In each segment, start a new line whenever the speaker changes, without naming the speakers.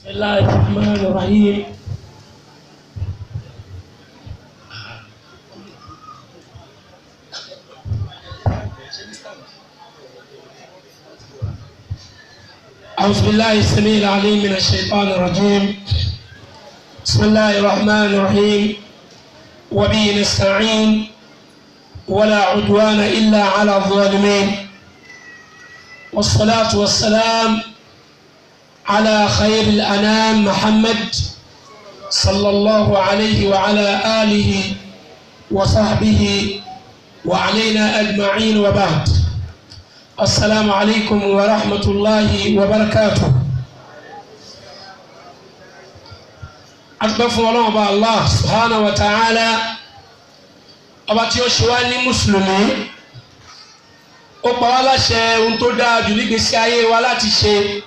بسم الله الرحمن الرحيم. أعوذ بالله السميع العليم من الشيطان الرجيم. بسم الله الرحمن الرحيم. وبه نستعين ولا عدوان إلا على الظالمين، والصلاة والسلام على خير الأنام محمد صلى الله عليه وعلى آله وصحبه وعلينا أجمعين، وبعد. السلام عليكم ورحمة الله وبركاته. أتبفوا الله سبحانه وتعالى أباتي وشواني مسلمي ó pa wá láṣẹ ohun tó dáa jù nígbésí ayé wa láti ṣe.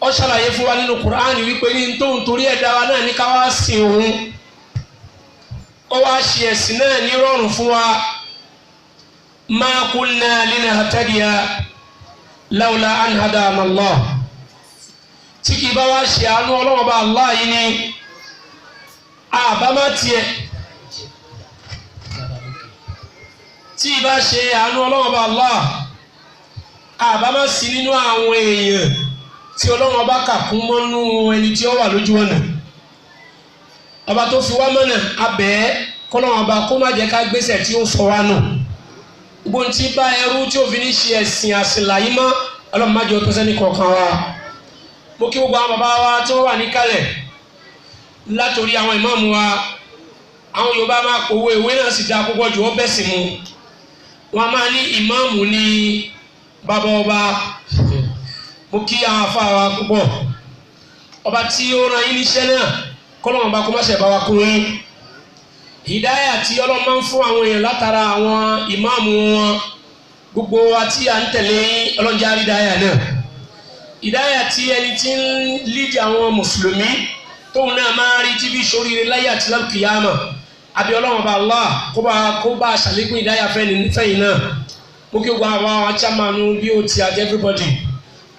Ó ṣàlàyé fún wa nínú Kùránì wípé ní tóun torí ẹ̀dá wa náà ní ká wá sìn òun. Ó wá ṣe ẹ̀sìn náà ní rọrùn fún wa. Ma kunna linahtadiya lawla an hadana Allah. Tí kì í bá wá ṣe àánú Ọlọ́run bá Allah yìí ni àbámá tiẹ̀. Tí ìbá ṣe àánú Ọlọ́run bá Allah àbámá sí nínú àwọn èèyàn tí Ọlọ́run bá kà kún mọ́nú ẹni tí ó wà lójú ọ̀nà. Ọba tó fi wá mọ́nà abẹ́ kọ́lọ́run ọba kó má jẹ́ ká gbésẹ̀ tí ó sọ wá nù. Gbogbo tí bá ẹrú tí ó fi ní ṣe ẹ̀sìn àsìnlá yìí mọ́ Ọlọ́run má jẹ́ ó tó sẹ́ni kọ̀ọ̀kan wa. Mo kí gbogbo àwọn bàbá wa tí wọ́n wà níkàlẹ̀ látòrí àwọn ìmáàmù wa. Àwọn Yorùbá máa pòwe ìwé náà sì dá púpọ̀ jù ó bẹ́sìn mu. Wọ́n máa ní ìmáàmù ní bàbá ọba. Mo kí àwọn afá wa púpọ̀. Ọba tí ó rán yín níṣẹ́ náà kọ́lọ́run ọba kó má ṣe bá wa kún yín. Hìdáyà tí Ọlọ́run máa ń fún àwọn èèyàn látara àwọn ìmáàmù wọn, gbogbo wa tí à ń tẹ̀lé Ọlọ́run jẹ́ á rí hìdáyà náà. Hìdáyà tí ẹni tí ń lídì àwọn mùsùlùmí tóun náà máa rí tí bí ṣoríire láyé àti lákìyámà. Àbí Ọlọ́run ọba Allah kó bá ṣàlékún hìdáyà fẹ́yìn náà. Mo kí gbogbo àwọn àwọn chairman bí ó ti àti everybody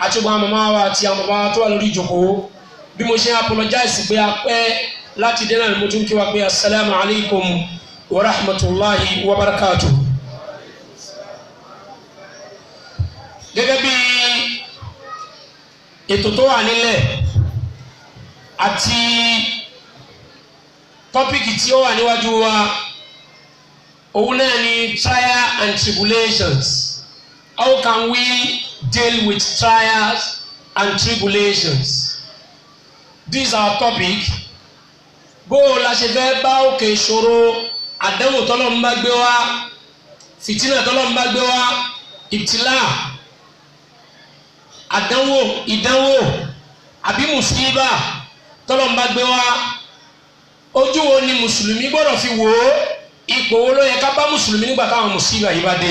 àti gbogbo àwọn màmá wa àti àwọn bàbá tó wà lórí ìjókòó. Bí mo ṣe apologize pé a pẹ́ láti dé náà ni mo tún kí wa pé assalamu alaikum wa rahmatullahi wa barakatuh. Gẹ́gẹ́ bí ètò tó wà nílẹ̀ àti tọ́pìkì tí ó wà níwájú wa, òun náà ni trial and tribulations. How can we deal with trials and tribulations? This is our topic. Bó la ṣe fẹ́ bá òkè ìṣòro àdánwò tọ́lọ́run bá gbé wá, fìtínà tọ́lọ́run bá gbé wá, ìbtìlá, àdánwò, ìdánwò àbí mùsíbà tọ́lọ́run bá gbé wá. Ojú wo ni mùsùlùmí gbọ́dọ̀ fi wò ó? Ipò wo ló yẹ ká bá mùsùlùmí nígbà táwọn mùsíbà yìí bá dé?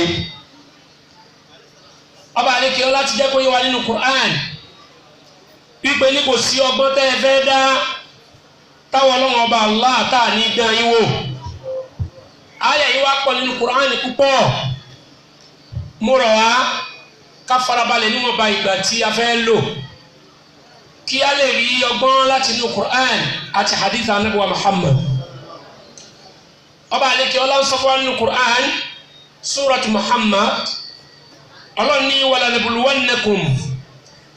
Ọba àlékè ọlá ti jẹ́ kó yé wa nínú Qur'an wípé ní kò sí ọgbọ́n tẹ́ ẹ fẹ́ dá táwọn Ọlọ́run ọba Allah táà ní dán yín wò. Àyà yìí wá pọ̀ nínú Qur'an púpọ̀. Mo rọ̀ wá ká farabalẹ̀ níwọ̀nba ìgbà tí a fẹ́ lò kí a lè rí ọgbọ́n láti inú Qur'an àti hadith Ànábì wa Muhammad. Ọba àlékè ọlá ń sọ fún wa nínú Qur'an Surat Muhammad. Ọlọ́run ní wala nabluwannakum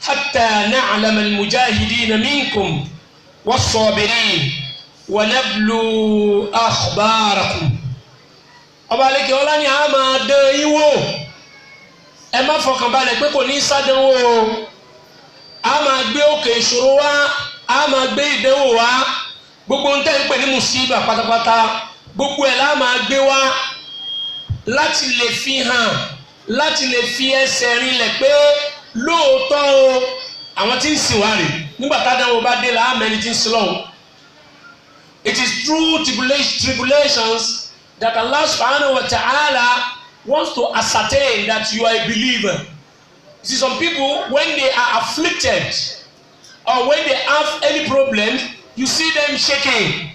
hatta na'lama al-mujahidina minkum was-sabirin wa nablu akhbarakum. Ọba àlékè ọlá ní a máa dán yín wò. Ẹ má fọkàn balẹ̀ pé kò ní sádánwò. A máa gbé òkè ìṣòro wá, a máa gbé ìdánwò wá. Gbogbo ń tẹ́ ń pè ní mùsíbà pátápátá, gbogbo ẹ̀ la máa gbé wá láti lè fi hàn, láti lè fi ẹsẹ̀ rinlẹ̀ pé lóòótọ́ o àwọn tí ń sìn wá rè nígbà tádánwò bá dé láàmú ẹni tí ń sin lọ́hùn. It is through tribulations that Allah subhanahu wa ta'ala wants to ascertain that you are a believer. You see, some people, when they are afflicted or when they have any problem, you see them shaking.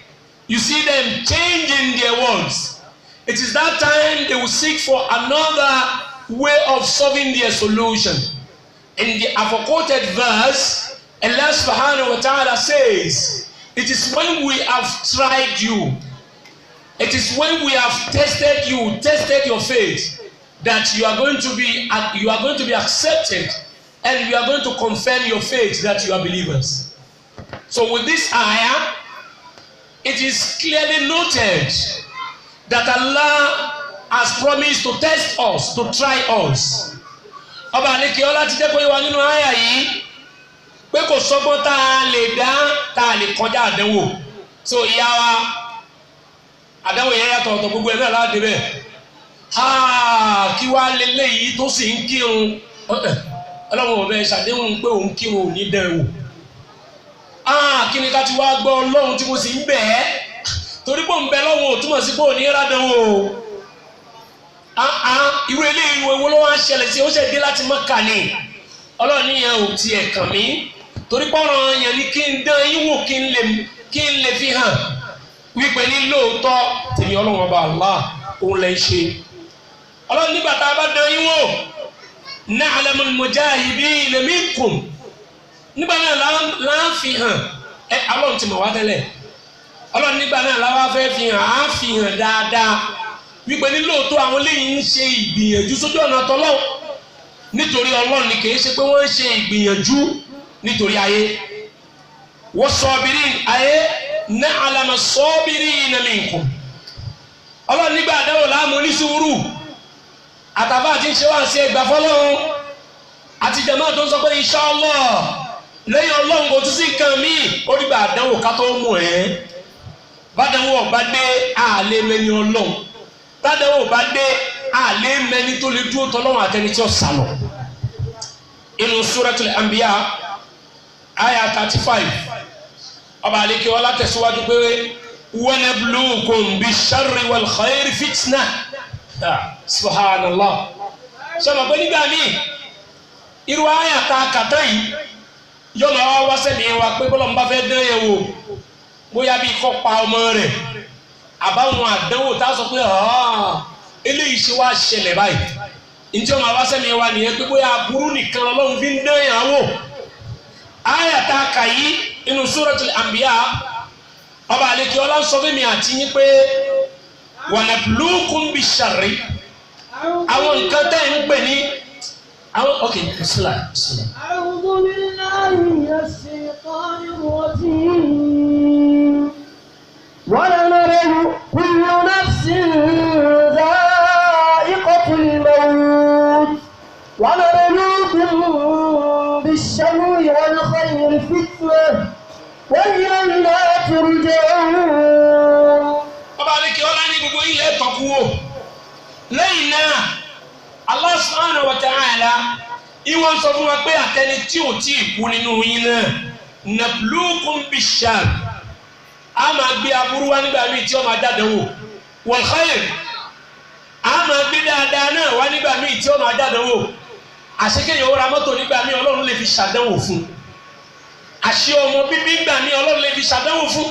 You see them changing their words. It is that time they will seek for another way of solving their solution. In the quoted verse, Allah subhanahu wa ta'ala says, it is when we have tried you, it is when we have tested your faith, that you are going to be accepted, and you are going to confirm your faith that you are believers. So with this ayah, it is clearly noted that Allah has promised to test us, to try us. Ọba àlekè ọlá ti jẹ́ kó yé wa nínú àyà yìí pé kò sọ́gbọ́n tá a lè dá tá a lè kọjá àdánwò. So ìyá wa àdánwò yẹn yàtọ̀ ọ̀tọ̀ gbogbo ẹ̀ náà láti bẹ̀. Kí wá lélẹ́yìí tó sì ń kírun ọlọ́run ọ̀bẹ ṣàdéhùn pé òun kírun ò ní dẹ̀wò. Kí ni ká ti wá gbọ́ ọlọ́run tí mo sì ń bẹ̀ ẹ́ torí pé ń bẹ lọ́wọ́ ò túmọ̀ sí pé ò ní rádánwò. Irú eléyìí wo ló wá ń ṣẹlẹ̀ sí ó ṣe dé láti Mákà ni ọlọ́run yẹn ò tiẹ̀ kàn mí torí pọ́nrán yẹn ni kí n dán yín wò kí n lè fi hàn wípé ní lóòótọ́ tèmi ọlọ́run ọba Allah òun lè ṣe. Ọlọ́run nígbà tá a bá dán yín wò na'lamul mujahidina minkum nígbà náà láà fi hàn ọlọ́run ti mọ̀ wá tẹ́lẹ̀ ọlọ́run nígbà náà láwá fẹ́ fi hàn á fi hàn dáadáa wípé ní lóòótọ́ àwọn eléyìí ń ṣe ìgbìyànjú sójú ọ̀nà tọ́lọ́run nítorí ọlọ́run ni kìí ṣe pé wọ́n ń ṣe ìgbìyànjú nítorí ayé. was-sabirin ayé na'lamu as-sabirina minkum ọlọ́run nígbà àdáwò láàmú oníṣùúrù àtàbà àti ṣe wá sí ẹgbà fọlọ́run àti jàmáà tó ń sọ pé insha Allah lẹ́yìn ọlọ́run kò tún sí nǹkan míì ó dìgbà àdánwò ká tó mú ẹ́ bádánwò ọ̀bá dé àlè mẹ́ni ọlọ́run bádánwò ọ̀bá dé àlè mẹ́ni tó lè dúró tọ́lọ́run àtẹni tí ó sálọ. Inú Suratul Anbiya àyà 35 ọba àlekè ọlá tẹ̀síwájú pé wa nabluukum bish-sharri wal-khayri fitna. Subhanallah. Sọ̀rọ̀ pé nígbà míì irú àyà ta kàtá yìí yọ̀nà wá sẹ́mi wa pé bọ́lá ń bá fẹ́ dán yẹn wò bóyá bí kò pa ọmọ rẹ̀ àbáwọn àdánwò tá a sọ pé eléyìí ṣe wá ṣẹlẹ̀ báyìí ǹjẹ́ ọmọ wá sẹ́mi wa nìyẹn pé bóyá aburú nìkan Ọlọ́run fi ń dán yẹn wò. Àyà ta kà yìí inú Suratul Anbiya ọba àlekè ọlá sọ fún mi àti yín pé wa nabluukum bish-sharri àwọn nǹkan tẹ́ ń pè ní àwọn bismillah.
A'udhu billahi minash shaytanir rajim. Wa nabluukum kullu nafsin dha'iqatul maut wa nabluukum bish-sharri wal khayri fitnah wa ilayna turja'un.
Ọba àlekè ọlá ní gbogbo ilẹ̀ tọ́kú wò lẹ́yìn náà Allah subhanahu wa ta'ala ìwọ̀n sọ fún wa pé àtẹni tí ò tí ì kú nínú yín náà nabluukum bish-sharri a máa gbé aburú wá nígbà míì tí ó máa dádánwò wal khayr a máa gbé dáadáa náà wá nígbà míì tí ó máa dádánwò. Àṣekéyàn ó ra mọ́tò nígbà míì Ọlọ́run lè fi ṣàdánwò fún àṣẹ ọmọ bíbí nígbà míì Ọlọ́run lè fi ṣàdánwò fún.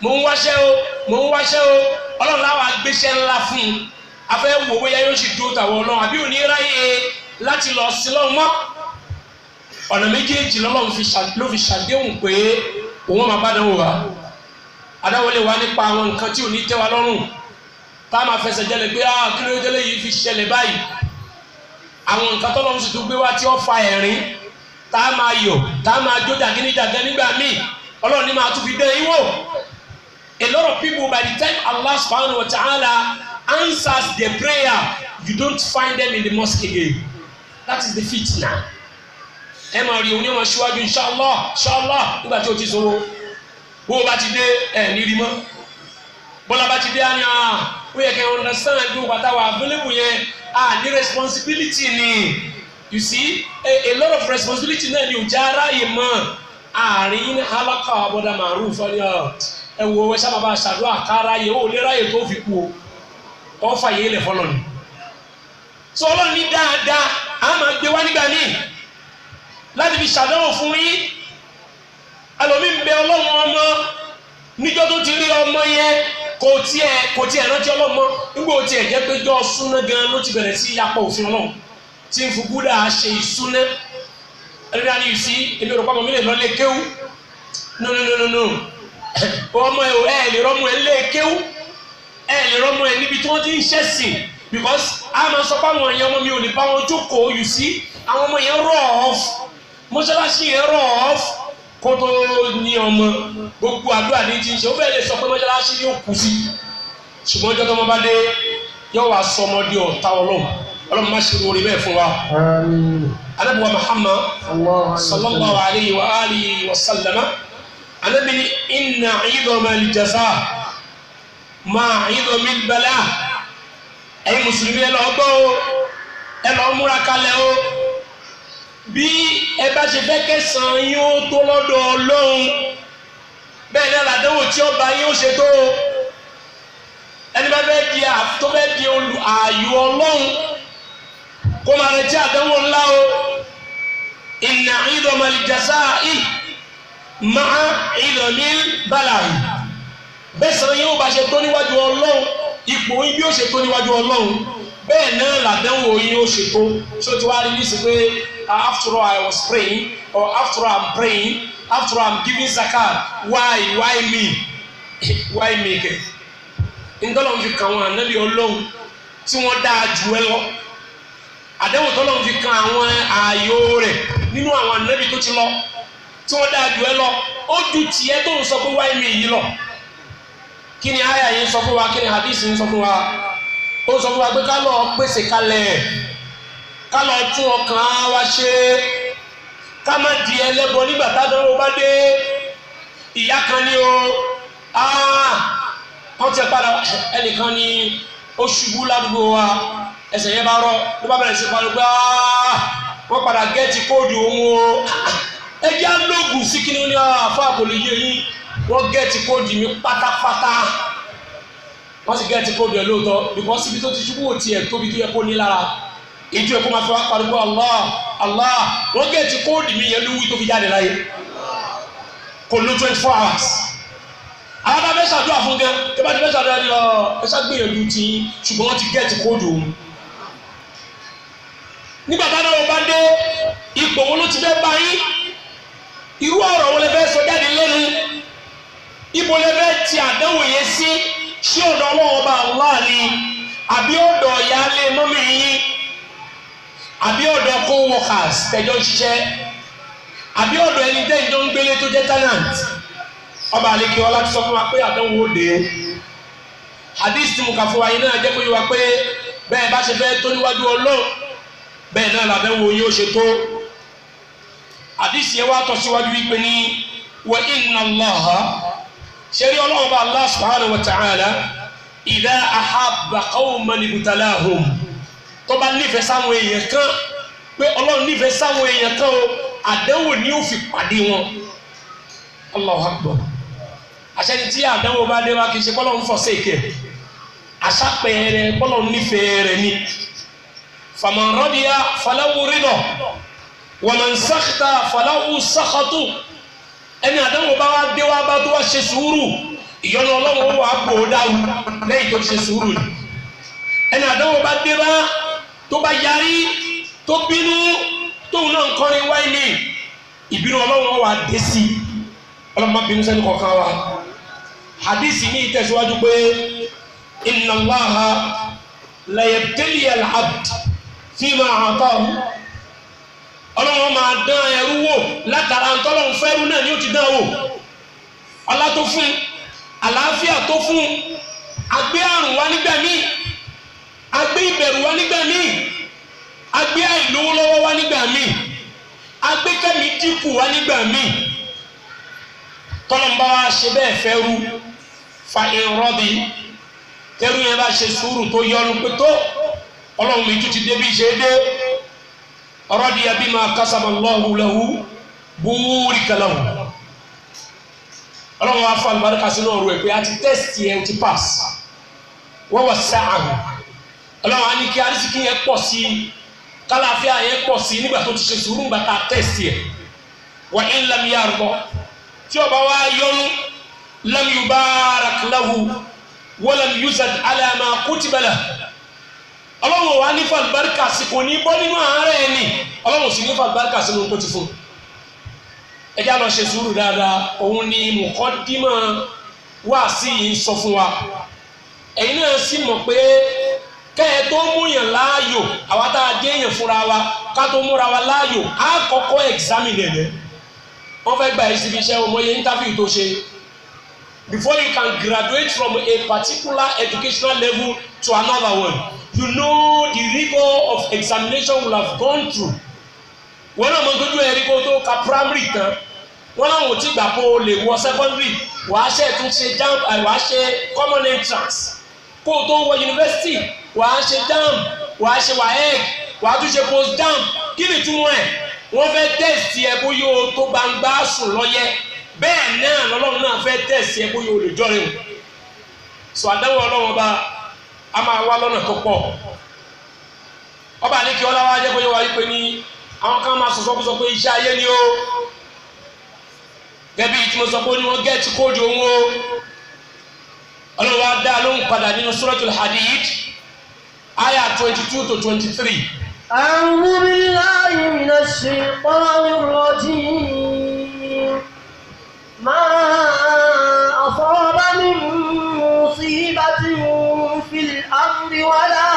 Mo ń wáṣẹ́ o Ọlọ́run láwa gbéṣẹ́ ńlá fún un afẹ́ wo bóyá yóò ṣì dúró tàwọn Ọlọ́run àbí òní ráyè láti lọ sí lọ́wọ́ mọ́. Ọ̀nà méjèèjì lọ́lọ́run ló fi ṣàdéhùn pé òun máa bá dánwò wá. Àdáwò lè wá nípa àwọn nǹkan tí ò ní tẹ́ wa lọ́rùn tá a máa fẹsẹ̀ jẹ́lẹ̀ pé kí ló délé yìí fi ṣẹlẹ̀ báyìí. Àwọn nǹkan tọ́lọ́run sì tún gbé wá tí ó fa ẹ̀rín tá a máa yọ̀ tá a máa jó jàgínníjàgán nígbà míì Ọlọ́run ní máa tún fi dán yín wò. A lot of people, by the time Allah subhanahu wa ta'ala answers their prayer, you don't find them in the mosque again. That is the fitna. Ẹ máa rí oní ọmọ ṣíwájú inshallah nígbà tí o ti sọ̀rọ̀ bó o bá ti dé ní rí mọ́. Bọ́lá bá ti dé ó yẹ kẹ́ ẹ understand bí o bàtà wà available yẹn ní responsibility ni. You see, a lot of responsibility náà ni ò já ráyè mọ́ àárín halaka abọ́dá màrún fọ́lẹ́ ẹ wo ẹ sábà bá ṣàdúrà kára yẹ ó lé ráyè tó fi kú o ọ fà yé lè fọlọ ni. Sọ Ọlọ́run ní dáadáa a máa gbé wá nígbà míì láti fi ṣàdánwò fún yín. Àlòmí ń bẹ Ọlọ́run ọmọ níjọ́ tó ti rí ọmọ yẹn kò tiẹ̀ rántí ọlọ́mọ nígbà ó tiẹ̀ jẹ́ pé jọ́ súná gan ló ti bẹ̀rẹ̀ sí apá òfin Ọlọ́run tí ń fi Búdà ṣe ìsúná ẹni you see èmi rò pé ọmọ mi lè lọ lé kéwú no ọmọ ẹ lè rọmọ ẹ lé kéwú ẹ lè rọmọ ẹ níbi tí wọ́n ti ń ṣẹ̀sìn because a máa sọ pé àwọn èèyàn ọmọ mi ò lè bá wọn jókòó you see àwọn ọmọ yẹn rọ̀ ọ́f mọ́ṣáláṣí yẹn rọ̀ ọ́f kó tó ní ọmọ gbogbo àdúrà ní ti ń ṣe ó bẹ́ẹ̀ lè sọ pé mọ́ṣáláṣí yóò kú sí ṣùgbọ́n ọjọ́ tó mọ́ bá dé yóò wá sọ ọmọdé ọ̀tá ọlọ́run má ṣe orí bẹ́ẹ̀ fún wa. Ànábì wa Muhammad sallallahu alayhi wa alihi wa sallama Ànábì ní inna idoma al-jaza ma idomi al-bala ẹ̀yin mùsùlùmí ẹ lọ gbọ́ o ẹ lọ múra kalẹ̀ o bí ẹ bá ṣe fẹ́ kẹsàn-án yín ó tó lọ́dọ̀ Ọlọ́run bẹ́ẹ̀ náà làdánwò tí ọba yín ó ṣe tó o ẹni bá bẹ́ẹ̀ di tó bẹ́ẹ̀ di ààyò Ọlọ́run kó máa retí àdánwò ńlá o inna idoma al-jaza'i ma'a idomi al-bala'i bẹ́ẹ̀ sàn yín ó bá ṣe tó níwájú Ọlọ́run ipò yín bí ó ṣe tó níwájú Ọlọ́run bẹ́ẹ̀ náà làdánwò yín ó ṣe tó ṣó ti wá rí nísìsiyìí pé after all I was praying or after all I'm praying after all I'm giving zakat why me kẹ ntọ́lọ́run fi kàn wọ́n ànábì Ọlọ́run tí wọ́n dáa jù ẹ lọ àdánwò tọ́lọ́run fi kàn àwọn ààyò rẹ̀ nínú àwọn ànábì tó ti lọ tí wọ́n dáa jù ẹ lọ ó ju tiẹ̀ tó ń sọ pé why me yìí lọ. Kí ni àyà yìí sọ fún wa kí ni hadith yìí sọ fún wa ó sọ fún wa pé ká lọ pèsè kalẹ̀ ká lọ tún ọkàn wa ṣe ká má di ẹlẹ́bọ nígbà tádánwò bá dé ìyá kan ní o wọ́n ti padà ẹnìkan ní ó ṣubú ládùúgbò wa ẹsẹ̀ yẹn bá rọ ló bá bẹ̀rẹ̀ sí parí pé wọ́n padà gẹ́ẹ̀tì kóòdù òun o ẹjẹ́ alóògùn sí kí ni ó ní àfọ àpòlì yé yín wọ́n gẹ́ẹ̀tì kóòdù mi pátápátá wọ́n sì gẹ́ẹ̀tì kóòdù ẹ̀ lóòótọ́ because síbi tó ti ṣubú ò tiẹ̀ tóbi tó yẹ kó ní lára ìjú ẹ̀ kó máa fi wá pariwo Allah wọ́n gẹ́ẹ̀tì kóòdù mi yẹn lówí tó fi jáde láyé kò ló 24 hours àwọn bá fẹ́ ṣàdúrà fún gẹ́ tó bá ti fẹ́ ṣàdúrà ní ẹ ṣàgbéyànjú tí ṣùgbọ́n wọ́n ti gẹ́ẹ̀tì kóòdù òun nígbà táwọn ọmọ bá dé ipò wọn ló ti fẹ́ bá yín irú ọ̀rọ̀ wọn lè fẹ́ sọ jáde lẹ́nu ibo lè fẹ́ ti àdánwò yẹn sí ṣé ọ̀dọ̀ ọlọ́wọ́ bá Allah ni àbí ọ̀dọ̀ ìyáálé mọ́mí yín àbí ọ̀dọ̀ co-workers tẹ̀jọ́ ń ṣiṣẹ́ àbí ọ̀dọ̀ ẹni tẹ́yìn tó ń gbélé tó jẹ́ tenant ọba àlekè ọlá ti sọ fún wa pé àdánwò ó dé hadith tí mo kà fún wa yìí náà jẹ́ kó yé wa pé bẹ́ẹ̀ bá ṣe fẹ́ tó níwájú Ọlọ́run bẹ́ẹ̀ náà làdánwò yóò ṣe tó hadith yẹn wá tọ́ síwájú wípé ní wa inna Allaha ṣẹ́rí Ọlọ́run bá Allah subhanahu wa ta'ala idha ahabba qawman ibtalahum tó bá nífẹ̀ẹ́ sáwọn èèyàn kan pé Ọlọ́run nífẹ̀ẹ́ sáwọn èèyàn kan o àdánwò ni ó fi pàdé wọn Allahu Akbar àṣẹni tí àdánwò bá dé wá kì í ṣe kọ́lọ́run fọ́ sí èké àṣàpẹ̀rẹ̀ kọ́lọ́run nífẹ̀ẹ́ rẹ̀ ni faman radiya falahu ridha wa man sakhata falahu sakhatu ẹni àdánwò bá wá dé wá bá tó wá ṣe sùúrù ìyọ́nú Ọlọ́run wà gbò dáhùn lẹ́yìn tó ṣe sùúrù ni ẹni àdánwò bá dé bá tó bá yarí tó bínú tóun náà ń kọrin wáyé ní ìbínú Ọlọ́run wà dé sí ọlọ́mọ bínú sẹ́ni kọ̀ọ̀kan wa hadisi ní ìtẹ̀síwájú pé inna Allaha la yabtali al-abd fima a'tahu Ọlọ́run máa dán ẹrú wò látara ntọ́lọ́run fẹ́rú náà ni ó ti dán wò ọlá tó fún àlàáfíà tó fún agbé àrùn wá nígbà míì agbé ìbẹ̀rù wá nígbà míì agbé àìlówó lọ́wọ́ wá nígbà míì agbé kẹ́mi dínkù wá nígbà míì tọ́lọ́mbà wa ṣe bẹ́ẹ̀ fẹ́rú fa ìrọ́bì tẹ́rú yẹn bá ṣe sùúrù tó yọnu pé tó Ọlọ́run mi tún ti débi ṣe dé radiya bima kasaba Allahu lahu burika lahu Ọlọ́run wa fún àlùbáríkà sínú ọ̀rọ̀ ẹ̀ pé a ti tẹ́sítì ẹ̀ o ti pass wọ́n wọ̀ sáàmù Ọlọ́run á ní kí arísìkí yẹn pọ̀ sí kálàáfíà yẹn pọ̀ sí nígbà tó ti ṣe sùúrù nígbà tá a tẹ́sítì ẹ̀ wa in lam yarda tí ọba wa yọnu lam yubarak lahu wa lam yuzad ala ma kutiba lahu Ọlọ́run wa ní fàlùbáríkà sí kò ní bọ́ nínú àárẹ̀ ẹni Ọlọ́run sì ní fàlùbáríkà sínú tó ti fún ẹ já lọ ṣe sùúrù dáadáa òun ni mùkọ́dímọ̀ wá sí yìí ń sọ fún wa ẹ̀yin náà sì mọ̀ pé kẹ́ ẹ tó múyàn láàyò àwa tá a dé èèyàn fúnra wa ká tó múra wa láàyò á kọ́kọ́ examine ẹ̀ wọ́n fẹ́ gba ẹ̀ síbi iṣẹ́ ọmọye interview tó ṣe before you can graduate from a particular educational level to another one you know the rigor of examination will have gone through wọ́n náà mọ̀ tójú ẹ̀rí kó tó ka primary tán wọ́n náà wò tí gbà kó o lè wọ secondary wàá ṣe tún ṣe JAMB wàá ṣe common entrance kó o tó wọ university wàá ṣe JAMB wàá ṣe WAEC wàá tún ṣe post JAMB kí ni túmọ̀ ẹ̀ wọ́n fẹ́ test ẹ bóyá o tó gbangba sùn lọ́yẹ bẹ́ẹ̀ náà lọ́lọ́run náà fẹ́ test ẹ bóyá o lè jọrin o sọ àdánwò ọlọ́run ọba a máa wá lọ́nà tó pọ̀ ọba ní kí ọlọ́wọ́ ajẹ́ bóyá wà wípé ní àwọn kan máa sọ̀sọ́ kó sọ pé iṣẹ́ ayé ni ó gẹ́bí tí mo sọ pé ní wọ́n gẹ́ẹ̀tì kóòdù òun o ọlọ́wọ́ dá lóhùn padà nínú Suratul Hadid aya 22 to 23.
أعوذ بالله من الشيطان الرجيم ما أصاب من مصيبة في الأرض ولا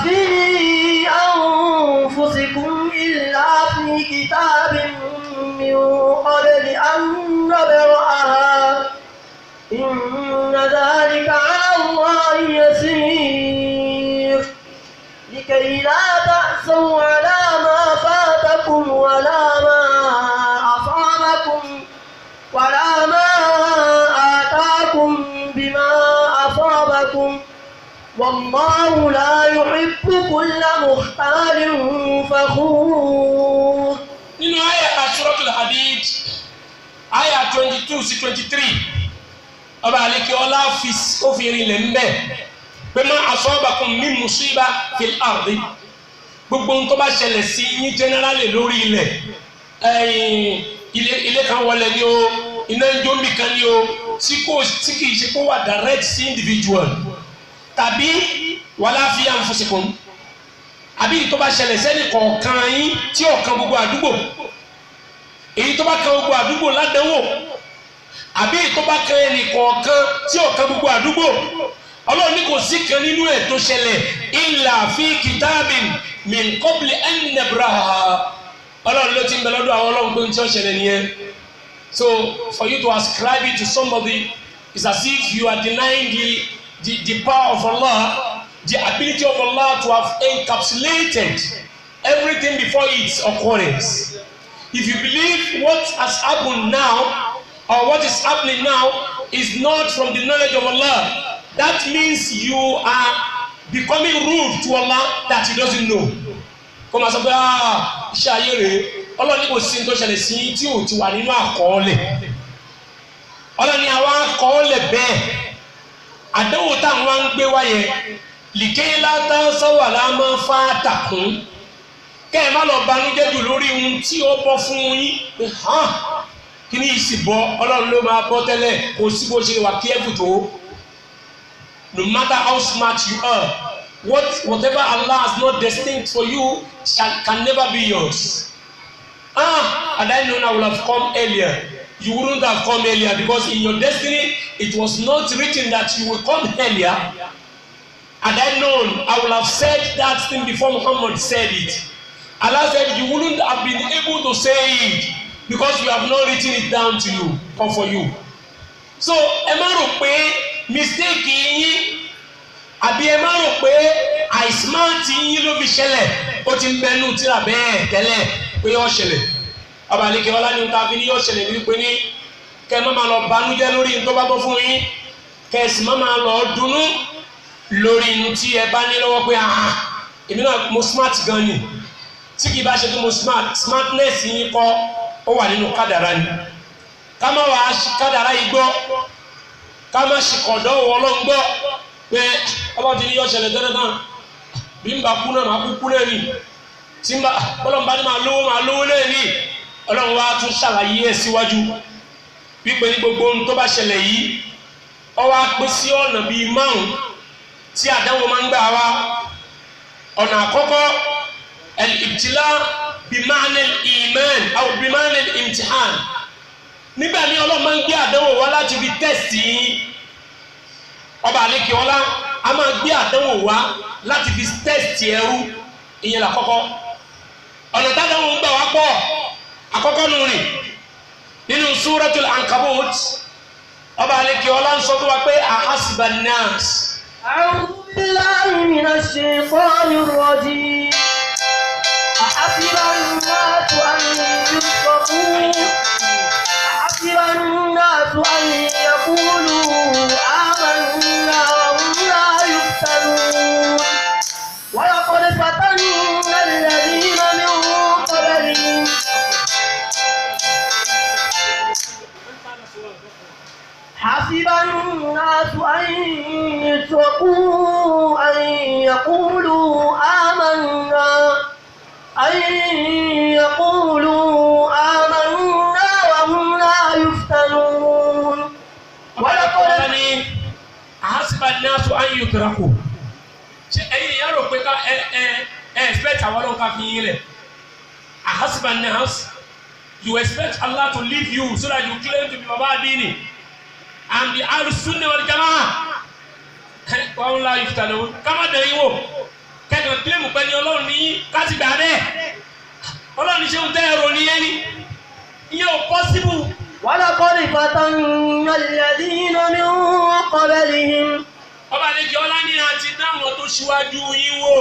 في أنفسكم إلا في كتاب من قبل أن نبرأها إن ذلك على الله يسير لكي لا تأسوا على ما فاتكم ولا ما أصابكم ولا ما آتاكم بما أصابكم والله لا يحب كل مختال فخور.
nínú àyá Suratul Hadid àyá 22 sí 23 ọba àlekè ọlá ó fi rinlẹ̀ ń bẹ̀ pé ma asabakum min musiba fil ardi gbogbo ohun tó bá ṣẹlẹ̀ sí yín generally lórí ilẹ̀ kan wọlé ní o iná ń jó nìkan ní o tí kì í ṣe kó wà direct sí individual tàbí wala fi anfusikum àbí tó bá ṣẹlẹ̀ sẹ́ni kọ̀ọ̀kan yín tí ọ̀kan gbogbo àdúgbò èyí tó bá kan gbogbo àdúgbò ládánwò àbí tó bá kan ẹnì kọ̀ọ̀kan tí ọ̀kan gbogbo àdúgbò ọlọ́run ní kò sí kan nínú ẹ̀ tó ṣẹlẹ̀ illa fi kitabin min qabli an nabraha ọlọ́run ló ti ń bẹ lọ́dọ̀ àwọn ọlọ́run pé ń tí ó ṣẹlẹ̀ nìyẹn. So for you to ascribe it to somebody is as if you are denying the power of Allah, the ability of Allah to have encapsulated everything before its occurrence. If you believe what has happened now or what is happening now is not from the knowledge of Allah, that means you are becoming rude to Allah that He doesn't know. Kọ́má sọ pé iṣẹ́ ayé rèé ọlọ́ni kò sí tó ṣẹlẹ̀ sí tí ò ti wà nínú àkọọ́lẹ̀ ọlọ́ni àwọn àkọọ́lẹ̀ bẹ́ẹ̀ àdánwò táwọn ń gbé wáyé lìkẹ́ látà sọ́wọ́ àlámọ́ fàtàkùn kẹ́ ẹ̀ má lọ banújẹ́ jù lórí ohun tí ó bọ́ fún yín pé kí ni ìsì bọ́ ọlọ́run ló máa bọ́ tẹ́lẹ̀ kò sí bó ṣe wà careful tó no matter how smart you are. Whatever Allah has not destined for you can never be yours. Had I known I would have come earlier, you wouldn't have come earlier because in your destiny it was not written that you will come earlier. Had I known, I would have said that thing before Muhammad said it. Allah said you wouldn't have been able to say it because we have not written it down to you or for you. So, ẹ má rò pé mistake yín àbí ẹ má rò pé àìsàn tí yín ló fi ṣẹlẹ̀ ó ti ń bẹnu tíra bẹ́ẹ̀ tẹ́lẹ̀ pé yóò ṣẹlẹ̀ ọba àlekè ọlá ní ta fi ní yóò ṣẹlẹ̀ ní wípé ní kẹ́ ẹ má máa lọ banújẹ́ lórí ní tó bá tó fún yín kẹ́ ẹ sì má máa lọ dunnú lórí ní tí ẹ bá ní lọ́wọ́ pé èmi náà mo smart gan ni tí kì í bá ṣe pé mo smartness yín kọ́ ó wà nínú kádàrá ni ká má wàá kádàrá yìí gbọ́ ká má ṣìkọ̀dọ̀ Ọlọ́run gbọ́ pé ọba ti ní yọ ṣẹlẹ̀ tẹ́lẹ̀ náà bí n bá kú náà máa kú náà ni tí n bá Ọlọ́run bá ní máa lówó náà ni Ọlọ́run wá tún ṣàlàyé ẹ̀ síwájú wípé ní gbogbo ohun tó bá ṣẹlẹ̀ yìí ó wá pín sí ọ̀nà bíi márùn tí àdánwò máa ń gbà wá. Ọ̀nà àkọ́kọ́ al-ibtila bima'na al-iman aw bima'na al-imtihan nígbà míì Ọlọ́run máa ń gbé àdánwò wá láti fi tẹ́sì yín ọba àlekè ọlá a máa gbé àdánwò wá láti fi tẹ́sì ẹrú ìyẹn làkọ́kọ́ ọ̀nà tádánwò ń gbà wá pọ̀ àkọ́kọ́ nù rìn nínú Suratul Ankabut ọba àlekè ọlá ń sọ fún wa pé ahasiban nas.
أعوذ بالله من الشيطان الرجيم أحسب الناس أن يتركوا أن يقولوا آمنا وهم لا يفتنون ولقد فتنا الذين من قبلهم حسب الناس أن يتركوا أن يقولوا آمنا وهم لا يفتنون ولقد
أحسب الناس أن يتركوا ṣé ẹ̀yin yẹn rò pé ká expect àwọn Ọlọ́run ká fi yín lẹ̀ أحسب الناس you expect Allah to leave you so that you claim to be Baba Adini and the Ahlus-Sunnah wal Jama'ah wọ́n la ìfìtàlẹ̀ kámá dẹ̀yìn wò kẹ́kọ̀ọ́ kílẹ̀mù pẹ́ ní Ọlọ́run ní káàsì gbà bẹ́ẹ̀ Ọlọ́run ṣe ń tẹ́ ẹ̀rọ nìyẹn ni ìyẹn ò possible.
ولقد فتنا الذين من قبلهم
ọba àlejò ọlá ní àti dáwọn tó ṣíwájú yín wò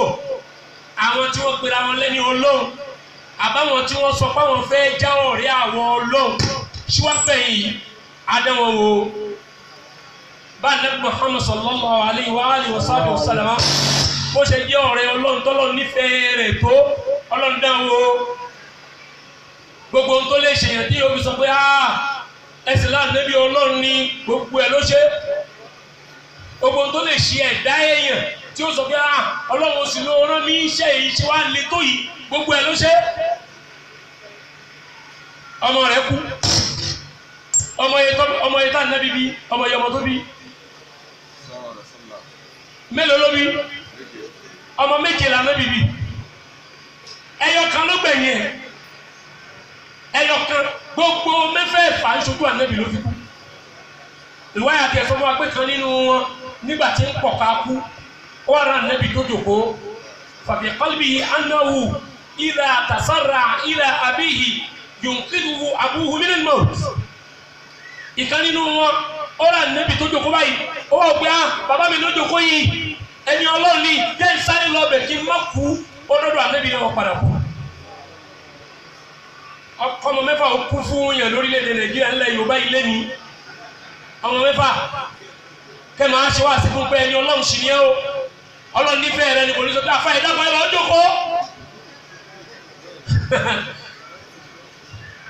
àwọn tí wọ́n pera wọn lẹ́ni Ọlọ́run àbáwọn tí wọ́n sọ pé àwọn fẹ́ já ọ̀rẹ́ àwọn Ọlọ́run ṣíwáfẹ̀yìn adéwọ̀n wo bá Ànábì Muhammad sallallahu alayhi wa alihi wa sallam bó ṣe jẹ́ ọ̀rẹ́ Ọlọ́run tọ́lọ́run nífẹ̀ẹ́ rẹ̀ tó Ọlọ́run dáwọ́ gbogbo ohun tó lè ṣèyàn tí yóò fi sọ pé ẹsẹ̀ láàánẹ́bí Ọlọ́run ní gbogbo ẹ̀ ló ṣe gbogbo ohun tó lè ṣe ẹ̀dá èèyàn tí ó sọ pé Ọlọ́run sì ló rán mi iṣẹ́ èyí ṣe wá lè tó yìí gbogbo ẹ̀ ló ṣe ọmọ rẹ̀ kú ọmọ yẹn tá Ànábì bí ọmọ yẹn ọmọ tó bí mélòó ló bí ọmọ méje là Ànábì bí ẹyọ kan ló gbẹ̀yìn ẹ̀ ẹyọ kan gbogbo mẹ́fẹ̀ẹ̀fà ìṣojú Ànábì ló fi kú ìwáyà tẹ̀ sọ fún wa pé kan nínú wọn nígbà tí ń pọ̀ ká kú ó wà rán Ànábì tó jòkó fàfi qalbihi annahu idha tasarra ila abihi yunqidhuhu abuhu min al-mawt ìkan nínú wọn ó rán Ànábì tó jòkó báyìí ó wà pé bàbá mi ló jòkó yìí ẹni Ọlọ́run ní jẹ́ ìsáré lọ bẹ̀ kí n má kú ó dọ́dọ̀ Ànábì náà padà kú ọmọ mẹ́fà ó kú fún yẹn lórílẹ̀-èdè Nàìjíríà ńlẹ̀ Yorùbá ilé ni ọmọ mẹ́fà kẹ́ máa ṣe wá sí fún pé ẹni Ọlọ́run sì ní ẹ́ o Ọlọ́run nífẹ̀ẹ́ rẹ ni kò ní sọ pé àfa ìdágbà ẹ̀ lọ́ọ́ jókòó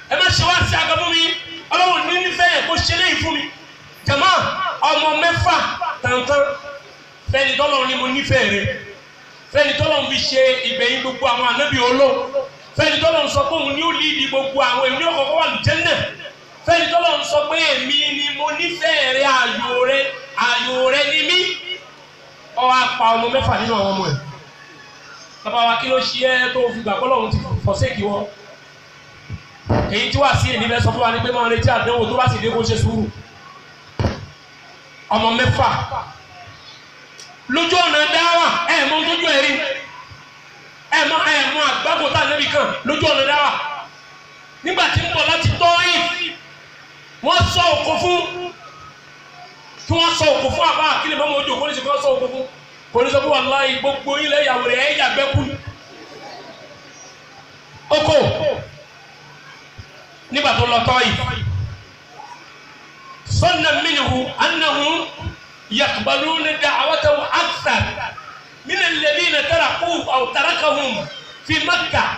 ẹ má ṣe wá sí àga fún mi Ọlọ́run ní nífẹ̀ẹ́ yẹn kó ṣe léyìí fún mi jàmá ọmọ mẹ́fà tàǹtàn fẹ́ni tọ́lọ́run ni mo nífẹ̀ẹ́ rẹ fẹ́ni tọ́lọ́run fi ṣe ìgbẹ̀yìn gbogbo àwọn ànábì Ọlọ́run fẹ́ni tọ́lọ́run sọ pé òun ní ó lídìí gbogbo àwọn èmi ní ọ̀kọ̀ọ̀kọ̀ wà ní Jánnà fẹ́ni tọ́lọ́run sọ pé èmi ni mo nífẹ̀ẹ́ rẹ ààyò rẹ ni mí ó wá pa ọmọ mẹ́fà nínú àwọn ọmọ ẹ̀ bàbá wa kí ló ṣe é tó fi gbà pọ́lọ́run ti fọ́sẹ́kì wọn èyí tí wà sí èyí bẹ́ẹ̀ sọ fún wa ní pé máa retí àdánwò tó bá sì dé kó ṣe sùúrù ọmọ mẹ́fà lójú ọ̀nà dáwà mọ tójú ẹ̀ rí mọ àgbàgbọ́ tá Ànábì kan lójú ọ̀nà dáwà nígbà tí ń bọ̀ láti Tọ́ìf wọ́n sọ òkò fún kí wọ́n sọ òkò fún àbá àkílẹ̀ mọ́mọ́ ojú òkò ní ṣe kí wọ́n sọ òkò fún kò ní sọ fún wàláhì gbogbo ilẹ̀ ìyàwó rẹ̀ ẹ̀yà gbẹ́kú oko nígbà tó lọ Tọ́ìf sọ́nà minhu annahum yaqbaluna da'watahu akthar min alladhina tarakuhu aw tarakahum fi Makkah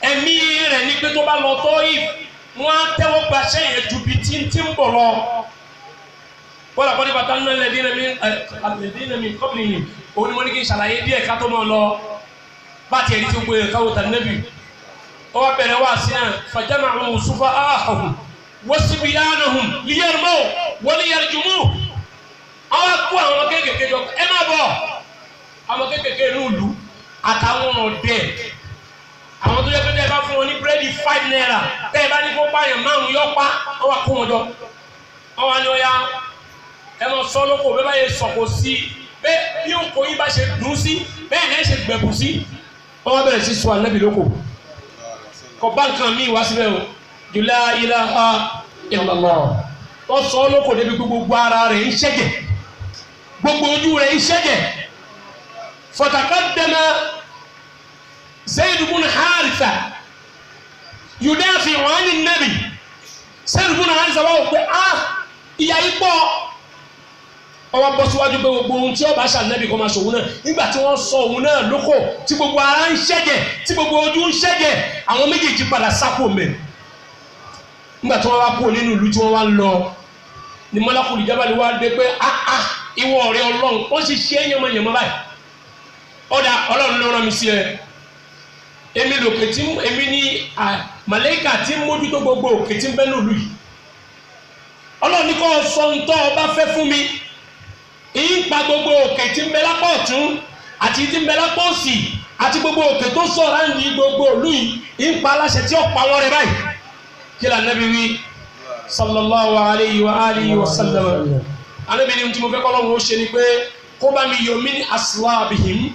ẹ̀mí rẹ̀ ní pé tó bá lọ Tọ́ìf wọ́n á tẹ́wọ́ gbaṣẹ́ yẹn ju bí tí ń bọ̀ lọ. wọ́n làkọ́ ní bàtà nínú alladhina min qablihim òun ni mo ní kí n ṣàlàyé díẹ̀ ká tó máa lọ bá tiẹ̀ ní tí ó gbé káwọ́ tà Nábì. ó wá bẹ̀rẹ̀ wá sí náà fajama'u sufaha'ahum wa sibyanahum liyarmaw wa liyarjumuh. àwọn akú àwọn kéékèèké jọ ẹ má bọ̀ àwọn kéékèèké ní ìlú àtàwọn ọ̀dẹ́ àwọn tó yẹ pé tẹ́ ẹ bá fún wọn ní búrẹ́dì 5 naira tẹ́ ẹ bá ní kó pààyàn 5 yọ pa wọ́n wá kó wọn jọ wọ́n wá ní ọya ẹ mọ sọ lóko bẹ́ẹ̀ bá yẹ sọ̀kò sí bẹ́ẹ̀ bí òkò yín bá ṣe dùn sí bẹ́ẹ̀ náà ṣe gbẹ̀bù sí wọ́n wá bẹ̀rẹ̀ sí sọ ànábì lóko kọ bá nǹkan míì wá síbẹ̀ o la ilaha illallah wọ́n sọ lóko débi gbogbo ara rẹ̀ ń ṣẹ́jẹ̀ gbogbo ojú rẹ̀ ń ṣẹ́jẹ̀ fataqaddama Zayd ibn Haritha yudafi an an-nabi Zayd ibn Haritha wà wò pé ìyá yìí pọ̀ ọwọ́ bọ́ síwájú pé gbogbo ohun tí ọba ṣànẹ́bì kọ́ máa ṣòwò náà nígbà tí wọ́n sọ òun náà lóko tí gbogbo ara ń ṣẹ́jẹ̀ tí gbogbo ojú ń ṣẹ́jẹ̀ àwọn méjèèjì padà sápò mẹ́ nígbà tí wọ́n wá kúrò nínú ìlú tí wọ́n wá ń lọ ni Malakul Jabal wá dé pé ìwọ ọ̀rẹ́ Ọlọ́run ó sì ṣe é yẹmọ̀yẹmọ̀ báyìí ọ̀dà Ọlọ́run ló rán mi sí ẹ èmi lòkè tí èmi ní màlẹ́kà tí ń mójútó gbogbo òkè tí ń bẹ nílùú yìí Ọlọ́run ní kó sọ ń tọ́ ọba fẹ́ fún mi ìyípa gbogbo òkè tí ń bẹ lápá ọ̀tún àti tí ń bẹ lápá òsì àti gbogbo òkè tó sọ̀rọ̀ ní gbogbo ìlú yìí ìyípa aláṣẹ tí ó pa wọ́n rẹ báyìí kí la Nabi wí sallallahu alayhi wa alihi wa sallam Ànábì ní tí mo fẹ́ kọ́lọ́hún ó ṣe ni pé kó bá mi yọ mí ní aslabihim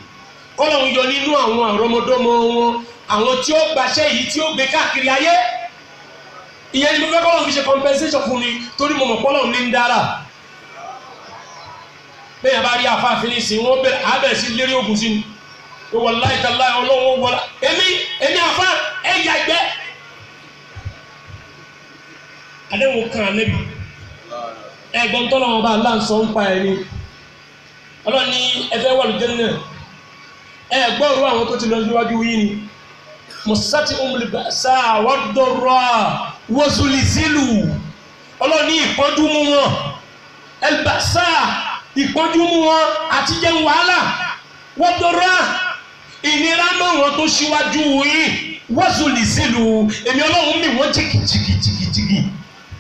kọ́lọ́hún yọ nínú àwọn àrọ́mọdọ́mọ wọn àwọn tí ó gbaṣẹ́ yìí tí ó gbé káàkiri ayé ìyẹn ni mo fẹ́ kọ́lọ́hún fi ṣe compensation fún mi torí mo mọ̀ kọ́lọ́hún ní ń dára bẹ́ẹ̀ bá rí àfáàfin ní ìsìn wọ́n bẹ̀rẹ̀ sí lérí ogun sí ni wallahi tallahi ọlọ́wọ́ wọlá èmi àfá ẹ̀yà ìgbẹ́ adéwò kan Ànábì ẹgbọ́n tọ́lọ́wọ́ bá aláǹsọ ń pa ẹni ọlọ́ni ẹfẹ́ wà lùjẹ́ náà ẹgbọ́rú àwọn tó ti lọ síwájú yìí ni mọ̀sátì umulibasa wad-darra wa zulzilu ọlọ́ni ìpọ́njú mú wọn elbasa ìpọ́njú mú wọn àti jẹun wàhálà wad-darra ìnira mọ́ wọn tó ṣíwájú yìí wa zulzilu èmi Ọlọ́run mi wọ́n jìgìjìgìjìgì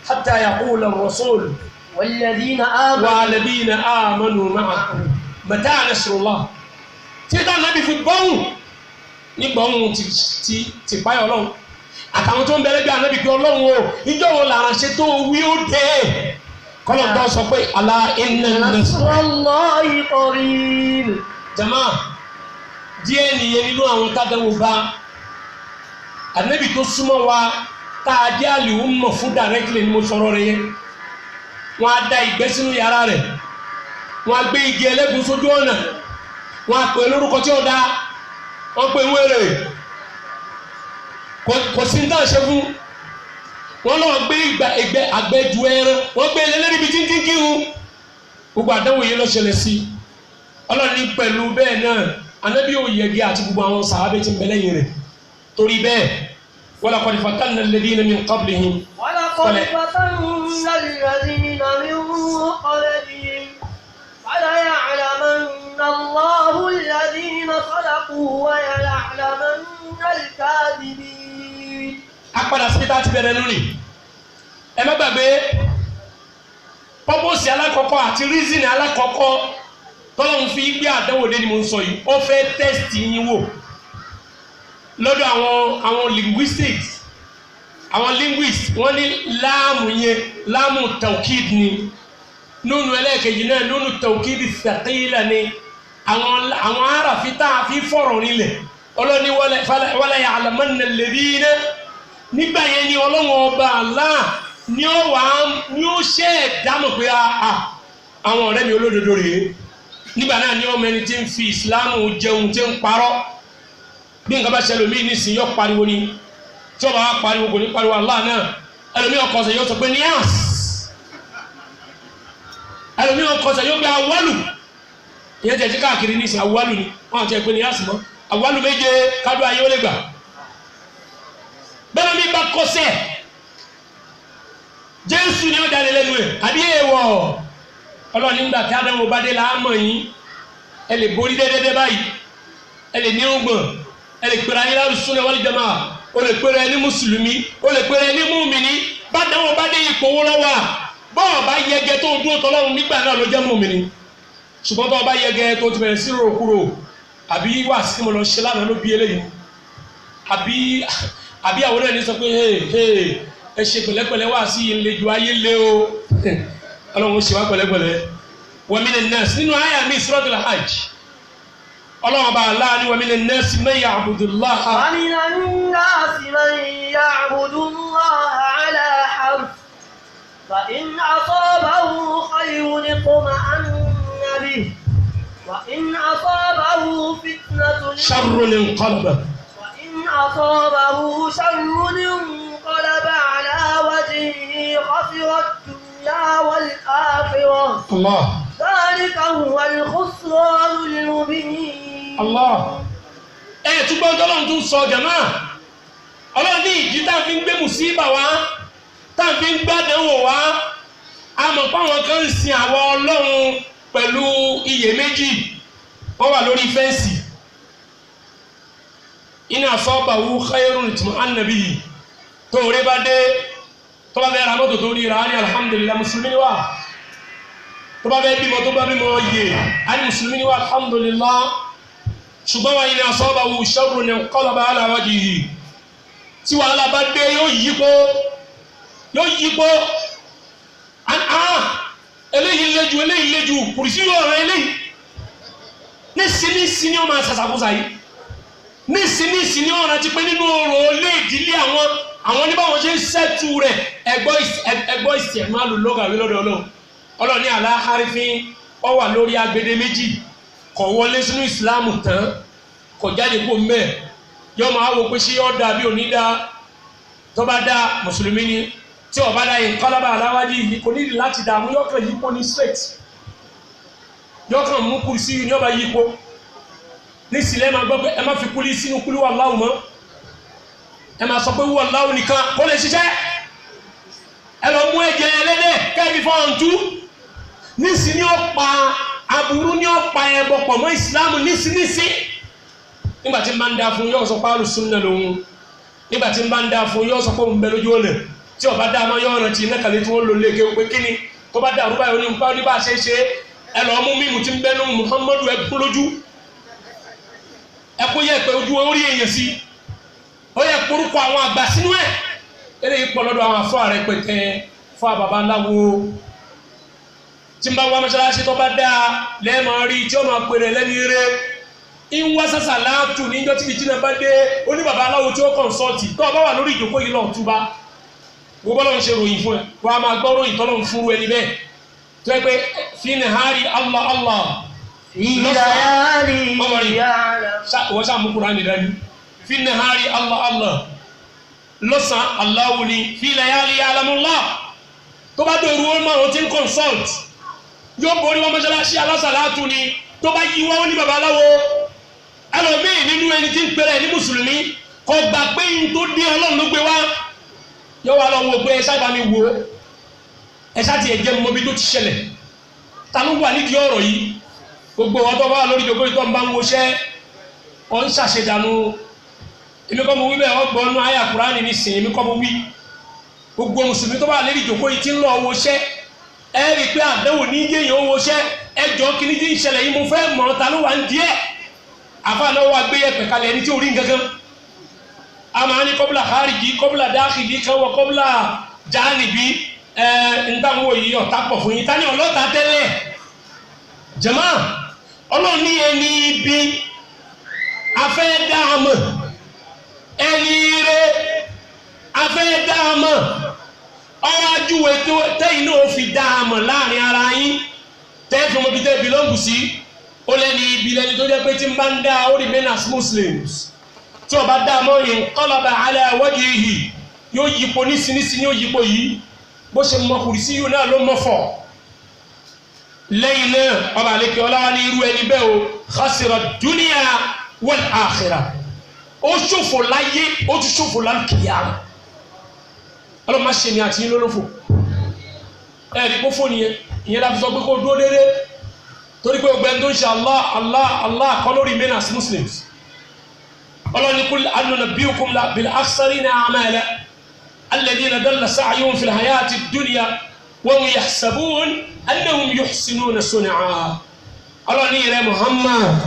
hatta yaqula ar-rasul
والذين آمنوا
معه متى نصر الله tí dá Nábì fi gbọ́hùn ní gbọ́hùn ti páyọ̀ Ọlọ́run àtàwọn tó ń bẹ̀rẹ̀ bí Ànábì pé Ọlọ́run o ìjọ wo làrán ṣe tó wí ó dé kọ́lọ̀ tó sọ pé alá inna
nasrallahi qarib
jama díẹ̀ nìyẹn nínú àwọn tádẹ́wò bá Ànábì tó súnmọ́ wa tá a jẹ́ àlùmọ̀ fún directly ni mo sọ̀rọ̀ rẹ̀ yẹn wọ́n á da ìgbẹ́ sínú yàrá rẹ̀ wọ́n á gbé igi ẹlẹ́gùn sójú ọ̀nà wọ́n á pè lórúkọ tí ó dá wọ́n pè wéré kò sí ní tàn ṣe fún wọ́n lọ́wọ́ gbé ìgbẹ́ àgbẹ̀jù ẹran wọ́n gbé lẹ́lẹ́rìí bí kínkín kírun gbogbo àdánwò yìí ló ṣẹlẹ̀ sí Ọlọ́run ní pẹ̀lú bẹ́ẹ̀ náà Ànábì ò yẹgi àti gbogbo àwọn sàhábé tí ń bẹ lẹ́yìn rẹ̀ torí bẹ́ẹ̀ walaqad fatanna alladhina min qablihim
ولقد فتنا الذين من قبلهم فليعلمن الله الذين صدقوا ويعلمن الكاذبين.
Apadà síbi tá a ti bẹ̀rẹ̀ lónìí ẹ má gbàgbé pọ́pọ́sì alákọ̀ọ́kọ́ àti rízìnì alákọ̀ọ́kọ́ tọ́lọ́run fi gbé àdánwò dé ni mo ń sọ yìí ó fẹ́ tẹ́sítì yín wò lọ́dọ̀ àwọn linguistics àwọn linguists wọ́n ní láàmù yẹn láàmù tawkid ni nínú ẹlẹ́ẹ̀kejì náà nínú tawkid thaqila ni àwọn aráàfin tá a fi fọ̀rọ̀ nílẹ̀ ọlọ́ni wala ya'lamanna alladhina nígbà yẹn ni ọlọ́wọ́n ọba Allah ni ó ṣe ẹ̀dámọ̀ pé àwọn ọ̀rẹ́ mi olódodo rèé nígbà náà ni ọmọ ẹni tí ń fi ìsìláàmù jẹun tí ń parọ́ bí nǹkan bá ṣẹlẹ̀ mí nísìnyí yọ pariwo ni tí ọba wa pariwo kò ní pariwo Allah náà ẹlòmí ọkọ̀ọ̀sẹ̀ yóò sọ pé níyàs ẹlòmí ọkọ̀ọ̀sẹ̀ yóò gbé awálù ìyẹn tẹ̀ sí káàkiri ní ìsìn awálù ni wọ́n àti ẹ̀pẹ́ níyàs mọ́ awálù méje kádùn ayé ó lè gbà bẹ́ẹ̀ mi bá kọsẹ̀ Jésù ni ó dalè lẹ́nu ẹ̀ àbí èèwọ̀ Ọlọ́run nígbà tí Ádámù bá dé láàmọ̀ yín ẹ lè borí dẹ́dẹ́dẹ́ báyìí ẹ lè ní ọgbọ̀n ẹ lè pèrè ayé láàrú sunnah wal jamaa o lè pèrè ẹni mùsùlùmí o lè pèrè ẹni mùmìnì bá dáwọ́ bá dé ipò owó lọ́wọ́ bọ́ọ̀ bá yẹgẹ tó dúró tọ́lọ́run nígbà náà ló jẹ́ mùmìnì ṣùgbọ́n tó bá yẹgẹ tó ti bẹ̀rẹ̀ sí rò kúrò àbí wà sí mo lọ ṣe lánàá ló bí eléyìí àbí àwọn náà ní sọ pé ẹ ṣe pẹ̀lẹ́pẹ̀lẹ́ wá sí ìlejò ayé lé o ọlọ́run ṣe wá pẹ̀lẹ́pẹ̀lẹ́ wa minan nas nínú àyà mi suratul hajj ọlọ́run bá aláà ní wa minan nas man ya'budullaha.
wa minan nas man ya'budullaha ala harf fa in asabahu khayrun itma'anna bihi wa in asabahu fitnatun
sharrun inqalaba.
أصابه شر انقلب على وجهه خسر الدنيا والآخرة
الله
ذلك هو الخسران المبين.
الله túbọ̀ Ọlọ́run tún sọ jàmá Ọlọ́run ní ìdí tá a fi ń gbé mùsíbà wá tá a fi ń gbádùn wá a mọ̀ pé àwọn kan ń sin àwọn Ọlọ́run pẹ̀lú iyèméjì wọ́n wà lórí fẹ́ǹsì. Ina asabahu khayrun itma'anna bihi tó rí bá dé tó bá bẹ́ẹ̀ ra mọ́tò tó rí ra ní alhamdulillah musulmi ni wá tó bá bẹ́ẹ̀ bímọ tó bá bímọ yé a ní musulmi ni wá alhamdulillah ṣùgbọ́n wa ina asabahu sharrun inqalaba ala wajhihi tí wàhálà bá dé yóò yípo eléyìí léjú kùrìsí yóò rẹ eléyìí ní sinmi ọmọ àṣàṣàkóso yìí nísìnyí ọ̀ràn ti pé nínú ọ̀rọ̀ olé ìdílé àwọn oníbàwọn ṣe ń ṣẹ́tù rẹ̀ ẹgbọ́ ìsẹ̀málù lọ́gàwé lọ́dọ̀ ọlọ́ni aláhárifín ó wà lórí agbede méjì kò wọlé sínú ìsìláàmù tán kò jáde kó mẹ́ yọ máa wò pé ṣé ó dà bí òní dá tó bá dá mùsùlùmí ni tí ó bá dá yìí kọ́lábà aláwájú yìí kò nídìí láti dààmú yọkàn yípo ní straight yọkàn mú kùrìsí yìí ní ọba yípo ní sílẹ̀ máa gbọ́ pé ẹ má fi kúlí sínú kúlí wallahu mọ́ ẹ máa sọ pé wallahu nìkan kó lè ṣiṣẹ́ ẹ lọ mú ẹ̀jẹ̀ ẹlẹ́dẹ̀ kẹ́ẹ̀bí fọ́ọ̀ntú nísì ní ọ̀pá aburú ní ọ̀pá ẹbọ pọ̀ mọ́ ìsìlámù nísì nígbà tí ń bá ń da fún yóò sọ pé alùsùnnà lòun nígbà tí ń bá ń da fún yóò sọ pé òun bẹ lójú ọ̀nà tí ọba dá máa yọ ọ̀nà tí iná kàlẹ́ tí wọ́n lò léke pé kíni tó bá dá àrùbá yóò ní bá ṣe ṣe ẹ lọ mú mímu tí ń bẹnu Muhammadu ẹ kún lójú ẹkú yẹ pé ojú orí èèyàn sí ó yẹ kórúkọ àwọn àgbà sínú ẹ eléyìí pọ̀ lọ́dọ̀ àwọn afọ ààrẹ pẹtẹ fún àbàbà ńláwo tí n bá wá mọ́ṣáláṣí tó bá dáa lẹ́ẹ̀mọ́ rí tí ó máa pèrè lẹ́ni eré ń wá sàṣà láàtù níjọ́ tí ìjìnà bá dé oníbàbá aláwo tí ó kọ̀ǹsọ́ọ̀tì tó o bá wà lórí ìjókòó yìí lọ́ọ̀ túbá gbogbo ọlọ́run ṣe ròyìn fún ẹ wàá máa gbọ́ ròyìn tọ́lọ́run fún ẹni bẹ́ẹ̀ tó yẹ pé fi nahari Allah Allah wọ́n sá mú Kùránì dání fi nahari Allah Allah lọ́sàn Allahu ni fi layali ya'lamullah tó bá dòru ó máa ti ń consult yóò borí wọn mọ́ṣáláṣí alásàlátù ni tó bá yí wọ́n ní babaláwo ẹlòmíì nínú ẹni tí ń pèrè ní mùsùlùmí kò gbà pé n tó dé Ọlọ́run ló gbé wá yóò wá lọ wo pé ẹ sábà mi wò ẹ sá ti ẹ̀jẹ̀ mọ́bí tó ti ṣẹlẹ̀ ta ló wà nídìí ọ̀rọ̀ yìí gbogbo ọ̀tọ̀ bá lórí ìjọba ìtọ́ ń bá ń woṣẹ́ ọ̀ ń ṣàṣedànù èmi kọ́ mo wí bẹ́ẹ̀ ọgbọ̀n nú àyà Kùránì nísìnyí èmi kọ́ mo wí gbogbo mùsùlùmí tó bá lórí ìjọba yìí ti ń lọ woṣẹ́ ẹ rí i pé àdéhùn ní yéèyàn ó woṣẹ́ ẹjọ́ kìíní tí ń ṣẹlẹ̀ yìí mo fẹ́ mọ̀ ta ló wà ń díẹ̀ àfàànáwó agbéyẹ̀pẹ̀ kalẹ̀ ẹni tí ò rí nǹkankan a máa ní kọ́bùlà kárìjì kọ́bùlà dáàkìlì kan wọ kọ́bùlà jáànìbí ntàwọn yìí ọ̀tá pọ̀ fún yín tani ọlọ́ta tẹ́lẹ̀ jàmá ọlọ́run ní ẹni ibi afẹ́ dáàmọ̀ ẹni ire afẹ́ dáàmọ̀ ọwọ́ ajúwe tẹ́yìn náà fi dáàmọ̀ láàrin ara yín tẹ́ẹ̀fì ọmọ bíi tẹ́ẹ̀ bìlọ́ǹgù sí ó lẹ́ni ibi lẹ́ni tó jẹ́ pé tí ń bá ń dá ó remain as Muslims tí ọba dáàmọ̀ inqalaba ala wajhihi yóò yípo nísinísí ní òyìnbó yìí bó ṣe mọ kùrìsí yóò náà ló mọ fọ lẹ́yìn náà ọba àlekè ọlọ́wà ní irú ẹni bẹ́ẹ̀ o khasira dunya wal akhirah ó ṣòfò láyé ó tún ṣòfò lálùkìyàmù ọlọ́mọ ṣe ni àti yín lólófò ẹ̀ẹ́dì kó fóònù yẹn ìyẹn láti sọ pé kó dúró déédéé torí pé ọgbẹ́ni tó ń ṣe Allah kọ́ lórí remain as Muslims ọlọ́ni kul anunabbiukum bil akhsarina a'mala الذين دل سعيهم في الحياة الدنيا وهم يحسبون أنهم يحسنون صنعا الله نير محمد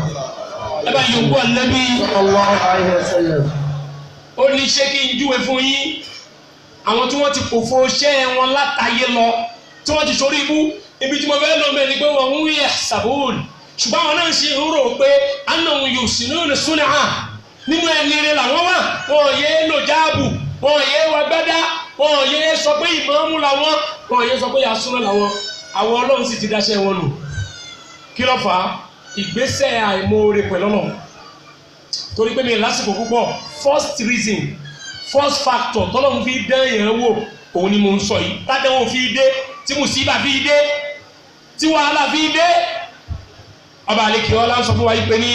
أبا يقول النبي
صلى الله عليه وسلم
ó ní ṣé kí n júwe fún yín àwọn tí wọ́n ti pòfo iṣẹ́ wọn látàyè lọ tí wọ́n ti sórí ibú ibi tí mo fẹ́ lọ bẹ́ẹ̀ ni pé wọ́n ń yẹ sàbóòlù ṣùgbọ́n àwọn náà ṣe ń rò pé anáwọn yóò sì ní òní súnà nínú ẹni rẹ làwọn wà wọn yé lò jáàbù wọn yé wà gbádá wọn yé sọ pé ìmáàmù làwọn wọn yé sọ pé yasúnà làwọn àwọn ọlọ́run sì ti dáṣẹ́ wọn nù kí ló fà á ìgbésẹ̀ àìmoore pẹ̀lú ọlọ́run torí pé mi lásìkò púpọ̀ first factor tọ́lọ́run fi dán yẹn wò òun ni mo ń sọ yìí tádẹ́wọ̀n fi dé tí mùsíbà fi dé tí wàhálà fi dé ọba àlekè ọlá ń sọ fún wa yìí pé ní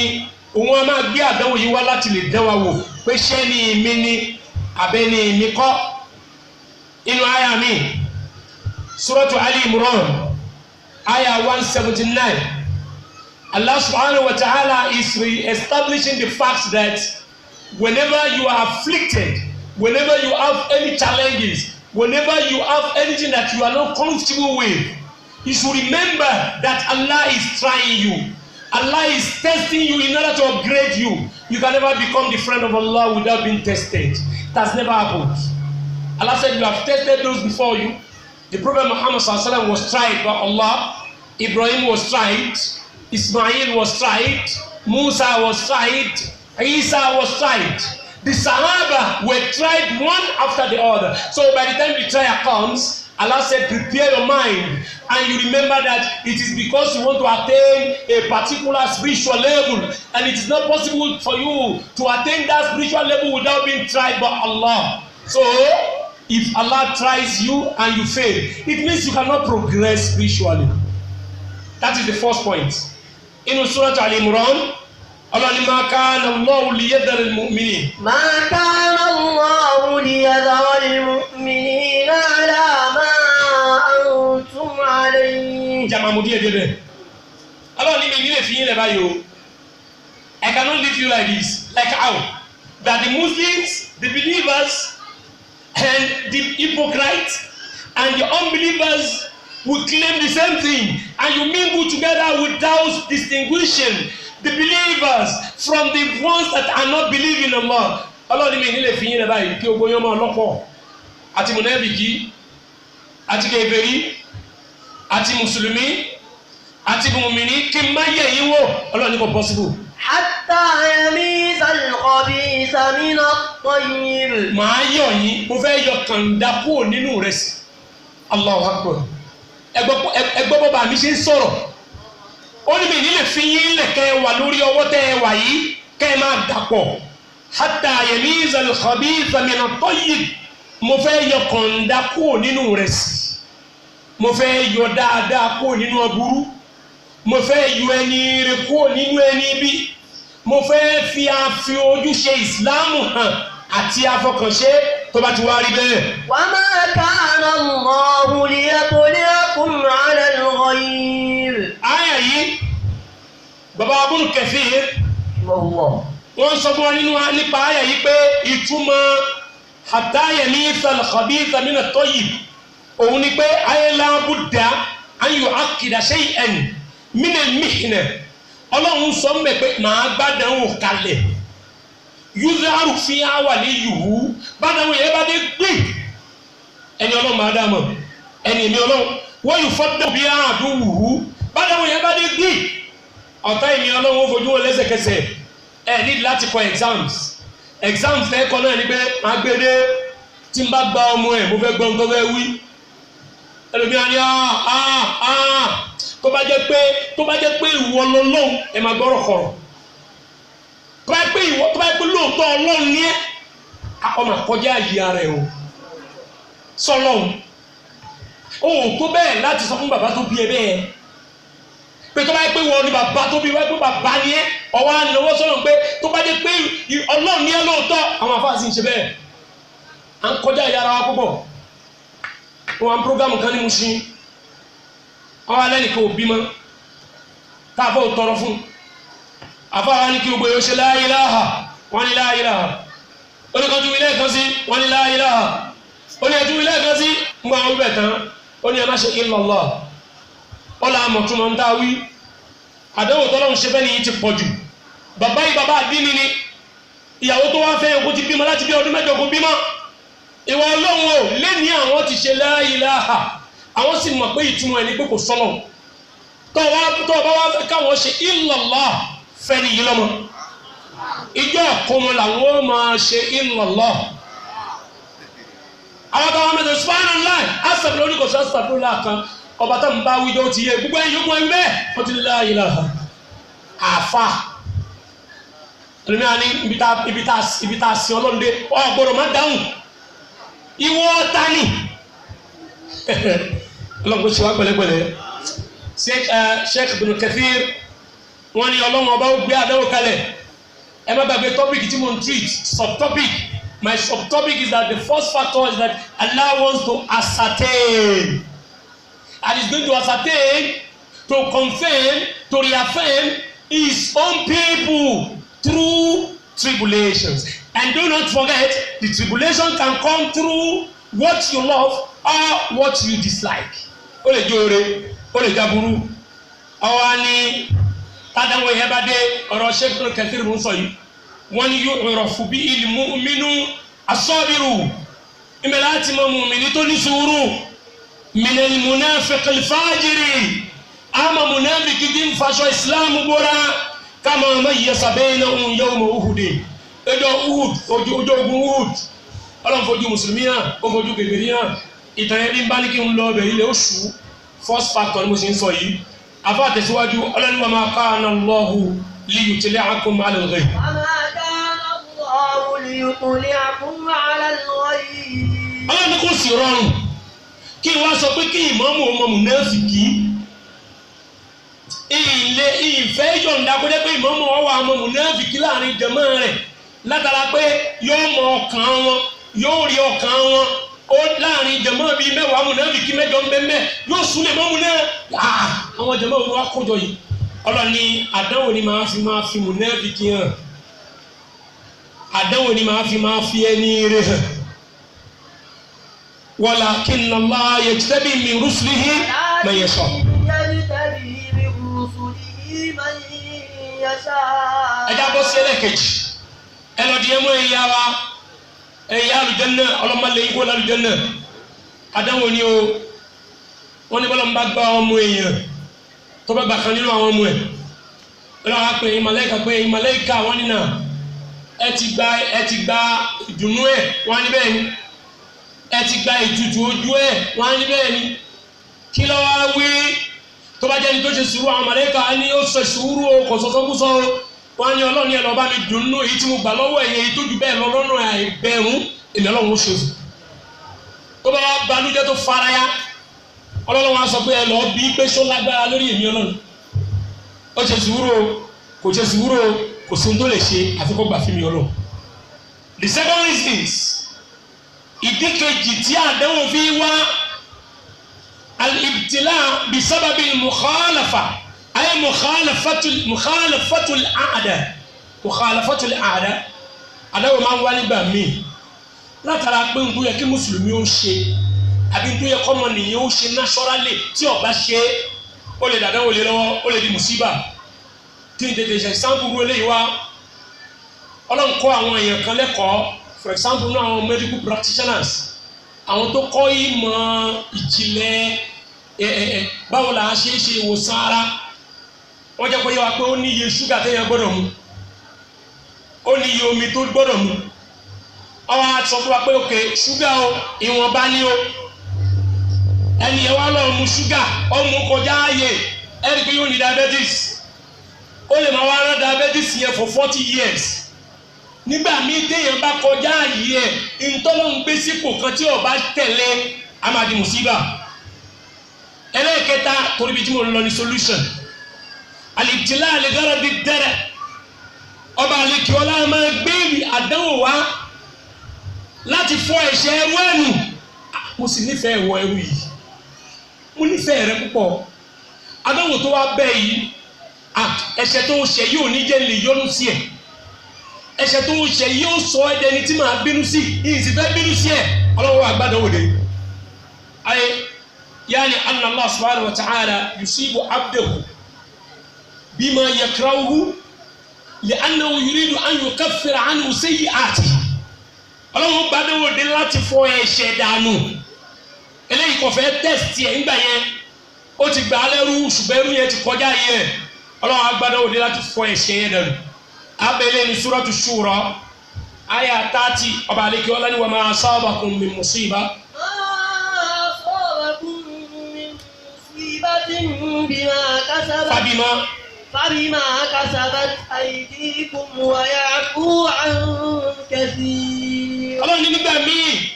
òun a máa gbé àdánwò yìí wá láti lè dán wa wò pé ṣé ni mi ni àbẹ́ ni mi kọ́ inú àyà mi suratu Ali Imran àyà 179 Allah subhanahu wa ta'ala is re-establishing the fact that whenever you are afflicted, whenever you have any challenges, whenever you have anything that you are not comfortable with, you should remember that Allah is trying you. Allah is testing you in order to upgrade you. You can never become the friend of Allah without being tested. It has never happened. Allah said, you have tested those before you. The Prophet Muhammad ﷺ was tried by Allah. Ibrahim was tried. Ismail was tried. Musa was tried. Isa was tried. The Sahaba were tried one after the other. So by the time the trial comes, Allah said, prepare your mind, and you remember that it is because you want to attain a particular spiritual level, and it is not possible for you to attain that spiritual level without being tried by Allah. So if Allah tries you and you fail, it means you cannot progress spiritually. That is the first point. In Surah Al-Imran, Allah ni ma kana Allahu liyadhara al-mu'minin.
Ma kana Allahu liyadhara al-mu'minina ala ma antum alayhi.
Jama mo díẹ̀ díẹ̀. Allah ni mi lè fi yín lẹ̀ báyìí o. I cannot leave you like this. Like how? That the Muslims, the believers, and the hypocrites and the unbelievers will claim the same thing, and you mingle together without distinguishing the believers from the ones that are not believing in Allah. Allah ni mi nílẹ̀ fi yín rẹ̀ báyìí kí ogbó yẹn máa lọ́pọ̀ àti mùnáfíkí àti kèfèrí àti mùsùlùmí àti mùmínì kí n má yẹ̀ yín wò. Allah ni kò possible.
Hatta yamiza al-khabitha mina at-tayyib.
Màá yọ̀ yín, mo fẹ́ yọ kàńdà kúrò nínú rẹ̀ sí. Allahu Akbar. Ẹgbọ́ bọ́ba mi ṣe ń sọ̀rọ̀. Ó ní mi nílẹ̀ fi yín lẹ̀ kẹ́ ẹ wà lórí ọwọ́ tẹ́ ẹ wà yìí kẹ́ ẹ máa dàpọ̀. Hatta yamiza al-khabitha mina at-tayyib. Mo fẹ́ yọ kàńdà kúrò nínú rẹ̀ sí. Mo fẹ́ yọ dáadáa kúrò nínú aburú. Mo fẹ́ yọ ẹni rere kúrò nínú ẹni bí. Mo fẹ́ fi àfi ojúṣe ìsìláàmù hàn àti àfọkànṣe tó bá ti wá rí bẹ́ẹ̀.
Wa ma kana Allahu liyabluwakum ala al-ghayb.
Àyà yìí bàbá Ibn Kathir wọ́n sọ fún wa nípa àyà yìí pé ìtumọ̀ hatta yamiza al-khabitha mina at-tayyib òun ni pé ay la budda an yu'aqqida shay'an min al-mihna. Ọlọ́run sọ mẹ́ pé màá gbádùn kalẹ̀ yúzárù fi àwà ní yùhú gbádùn yẹn bá dé gbé ẹni Ọlọ́run máa dá mọ̀ ẹni èmi Ọlọ́run wọ́n yóò fọ́dọ̀ bí àádùn wùhú gbádùn yẹn bá dé gbé ọ̀tá èmi Ọlọ́run ó fojú wọn lẹ́sẹ̀kẹsẹ̀ ẹ ní láti kọ exams fẹ́ kọ́ náà ní pé máa gbé dé tí n bá gba ọmọ ẹ̀ mo fẹ́ gbọ́n tó fẹ́ wí ẹlòmíràn ní tó bá jẹ́ pé ìwọ lọ́lọ́run ẹ máa gbọ́rọ̀ kọ̀rọ̀ tó bá jẹ́ pé lóòótọ́ Ọlọ́run ní ẹ́ ọmọ àkọjá àyè ara ẹ̀ o sọlọ́run o tó bẹ́ẹ̀ láti sọ fún bàbá tó bí ẹ bẹ́ẹ̀ pé tó bá jẹ́ pé wọ́n ní bàbá tó bí wáyé pé bàbá ní ẹ́ ọwọ́ ànílọ́wọ́ sọ̀rọ̀ pé tó bá jẹ́ pé Ọlọ́run ní ẹ́ lóòótọ́ àwọn afáàsì ń ṣe bẹ́ẹ̀ à ń kọjá àyè ara wa púpọ̀ wọn program kan ní Mushin àwọn alẹ́nìkan òbí mọ́ káàbọ̀ tọrọ fún àfáà ní kí gbogbo yóò ṣe la ilaha wọ́n ní la ilaha oníkanjú ilé ẹ̀kan sí wọ́n ní la ilaha oníkanjú ilé ẹ̀kan sí mú àwọn ibẹ̀ tán ó ní ẹ má ṣe illallah ọlá àmọ̀túnmọ̀ ń dáwí àdéhùn tọ́lọ́run ṣe fẹ́ nìyí ti pọ̀ jù bàbá yìí bàbá àdínì ni ìyàwó tó wá fẹ́ yẹn kó ti bímọ láti bí ọdún mẹ́jọ kó bímọ ìwọ Ọlọ́run o lẹ́ni àwọn ti ṣe la ilaha àwọn sì mọ̀ pé ìtumọ̀ ẹni pé kò sọ́nà tó bá wá fẹ́ káwọn ṣe illallah fẹ́ni yìí lọ́mọ ìjọ àkómọ làwọn máa ṣe illallah àwọn táwọn mẹ́tẹ̀ subhanallah asàfẹ́ lórí kò sí asàfẹ́ lórí àkàn ọba tó ń bá wí tó ti yé gbogbo ẹ̀yìn yóò mọ ẹ̀mí bẹ́ẹ̀ wọ́n ti la ilaha àfà ẹlòmíràn ní ibi tá a sin ọlọ́run dé ọgbọ́dọ̀ má dáhùn ìwọ ta ni ọlọ́run kò ṣe wá pẹ̀lẹ́pẹ̀lẹ́ Sheikh Ibn Kathir wọ́n ní ọlọ́run ọba ó gbé àdáwò kalẹ̀ ẹ má gbàgbé topic tí mo ń treat subtopic my subtopic is that the first factor is that Allah wants to ascertain and he's going to ascertain to confirm to reaffirm his own people through tribulations. And do not forget, the tribulation can come through what you love or what you dislike. Ó lè jẹ́ ore, ó lè jẹ́ aburú. Àwa ni tádàwọ̀ yẹn bá dé ọ̀rọ̀ Sheikh Ibn Kathir mú sọ yìí. Wọ́n ní yu'rafu bihi al-mu'minu as-sabiru. Ìmẹ̀ láti mọ mùmìnì tó ní sùúrù. Min al-munafiq al-fajiri. Àmọ́ munafiki tí ń faṣọ ìsìláàmù bóra. Kama mayyasa bainahum yawma Uhud ọjọ́ Uhud ojú ogun Uhud Ọlọ́run fojú mùsùlùmí náà ó fojú kékeré náà ìtàn ẹni bá ní kí n lọ ọbẹ̀ ilé oṣù first factor ni mo sì ń sọ yìí afá àtẹ̀síwájú Ọlọ́run wa ma kana Allahu liyutli'akum 'ala al-ghayb.
wa ma kana Allahu liyutli'akum 'ala al-ghayb.
Ọlọ́run kò sì rọrùn kí wá sọ pé kí ìmáàmù ọmọ mùnáfìkì ìfẹ́ yọ̀ǹda kó jẹ́ pé ìmọ̀ọ́mọ̀ wọn wà ọmọ mùnáfìkì láàrin jẹ̀mọ́ rẹ̀ látara pé yóò mọ ọkàn wọn yóò rí ọkàn wọn ó láàrin jẹ̀mọ́ bíi mẹ́wàá mùnáfìkì mẹ́jọ mbẹ́mbẹ́ yóò sún lè mọ́mú náà àwọn jẹ̀mọ́ wọn wá kójọ yìí ọlọ́ni àdánwò ni máa fi mùnáfìkì hàn àdánwò ni máa fi ẹni rẹ̀ hàn walakinna Allah yajtabi min rusulihi man yasha. ẹja bọ́ sí ẹlẹ́kejì ẹlọ́dì ẹmú ẹ̀yà wa ẹ̀yà àlùjànnà ọlọ́mọlẹ̀ ikú àlùjànnà àdánwò ni o wọ́n ní bọ́lá ń bá gbá ọmọ èèyàn tó bá gbà kan nínú àwọn ọmọ ẹ̀ wọ́n wá pé ìmàlẹ́kà wọ́n nínà ẹ ti gba ìdùnnú ẹ̀ wọ́n ní bẹ́ẹ̀ ni ẹ ti gba ìtutù ojú ẹ̀ wọ́n ní bẹ́ẹ̀ ni kí ló wá wí tó bá jẹ́ ní tó ṣe sùúrù àwọn màlẹ́kà ní ó ṣe sùúrù o kò sọ́sọ́kúsọ o wọ́n ní ọlọ́ọ̀ni ẹ̀ lọ́ọ́ bá mi dùnnú èyí tí mo gbà lọ́wọ́ ẹ̀yẹ èyí tó ju bẹ́ẹ̀ lọ lọ́nà àìbẹ̀rún èmi ọlọ́run ó ṣe fún tó bá wá banújẹ́ tó faraya ọlọ́run wa sọ pé ẹ lọ́ọ́ bí pé ṣó lágbára lórí èmi ọlọ́run ó ṣe sùúrù o kò ṣe sùúrù o kò sí ohun tó lè ṣe àfi kó gbà fún mi ọlọ́run. The second reason is ìdí kejì tí àdéhùn fi wá الابتلاء بسبب المخالفة أي مخالفة الأعداء àdáwò máa ń wá nígbà míì látara pé nǹkan yẹ kí mùsùlùmí ó ṣe àbí nǹkan yẹ kọ́mọ nìyẹn ó ṣe náṣọ́rálì tí ó bá ṣe ó lè dàdáwò lé lọ́wọ́ ó lè di mùsíbà tí n tètè ṣe sáǹpù ru eléyìí wá Ọlọ́run kọ́ àwọn èèyàn kan lẹ́kọ̀ọ́ for example náà àwọn medical practitioners àwọn tó kọ́ ìmọ̀ ìjìnlẹ̀ báwo la ṣe ìwòsàn ara wọ́n jẹ́ pé yẹ wa pé ó ní iye ṣúgà téèyàn gbọ́dọ̀ mu ó ní iye omi tó gbọ́dọ̀ mu ọwọ́ á sọ fún wa pé òkè ṣúgà o ìwọ̀nba ni o ẹni yẹn wá lọ mu ṣúgà ó mu kọjá ààyè ẹni pé yóò ní diabetes ó lè máa wá rán diabetes yẹn for 40 years nígbà míì téèyàn bá kọjá ààyè ẹ̀ ntọ́lọ́hún gbé sípò kan tí ó bá tẹ̀lé amadi musiba ẹlẹ́ẹ̀kẹta torí bí tí mo lọ ní solution alìtìlá àlẹ́gára bí dẹ́rẹ̀ ọba àlekí ọlá máa gbé àdánwò wá láti fọ ẹ̀ṣẹ̀ ẹrú ẹ̀nù mo sì nífẹ̀ẹ́ ẹ̀wọ̀ ẹrú yìí mo nífẹ̀ẹ́ rẹ púpọ̀ àdánwò tó wá bẹ́ẹ̀ yìí ẹ̀ṣẹ̀ tó ń ṣe yóò ní jẹ́ lè yọ́nú sí ẹ̀ ẹ̀ṣẹ̀ tó ń ṣe yóò sọ ẹ́ dẹni tí màá bínú sí yìí sì fẹ́ bínú sí ẹ̀ ọlọ́wọ́ àgbàdánwò dé ayé يعني أن الله سبحانه وتعالى يصيب عبده بما يكرهه li'annahu yuridu an yukaffira anhu sayyi'atihi ọlọ́run gbàdánwò dé láti fọ ẹ̀ṣẹ̀ dànù eléyìí kò fẹ́ tẹ́sítì ẹ̀ ńgbà yẹn ó ti gbà á lẹ́rú ṣùgbọ́n ẹrú yẹn ti kọjá yẹn ọlọ́run gbàdánwò dé láti fọ ẹ̀ṣẹ̀ yẹn dànù abẹ́lé ní suratu shura aya 30 ọba àlekè ọlá ní wa ma asabakum min musiba.
فبما كسبت أيديكم ويعفو عن كثير.
ọlọ́run ní nígbà míì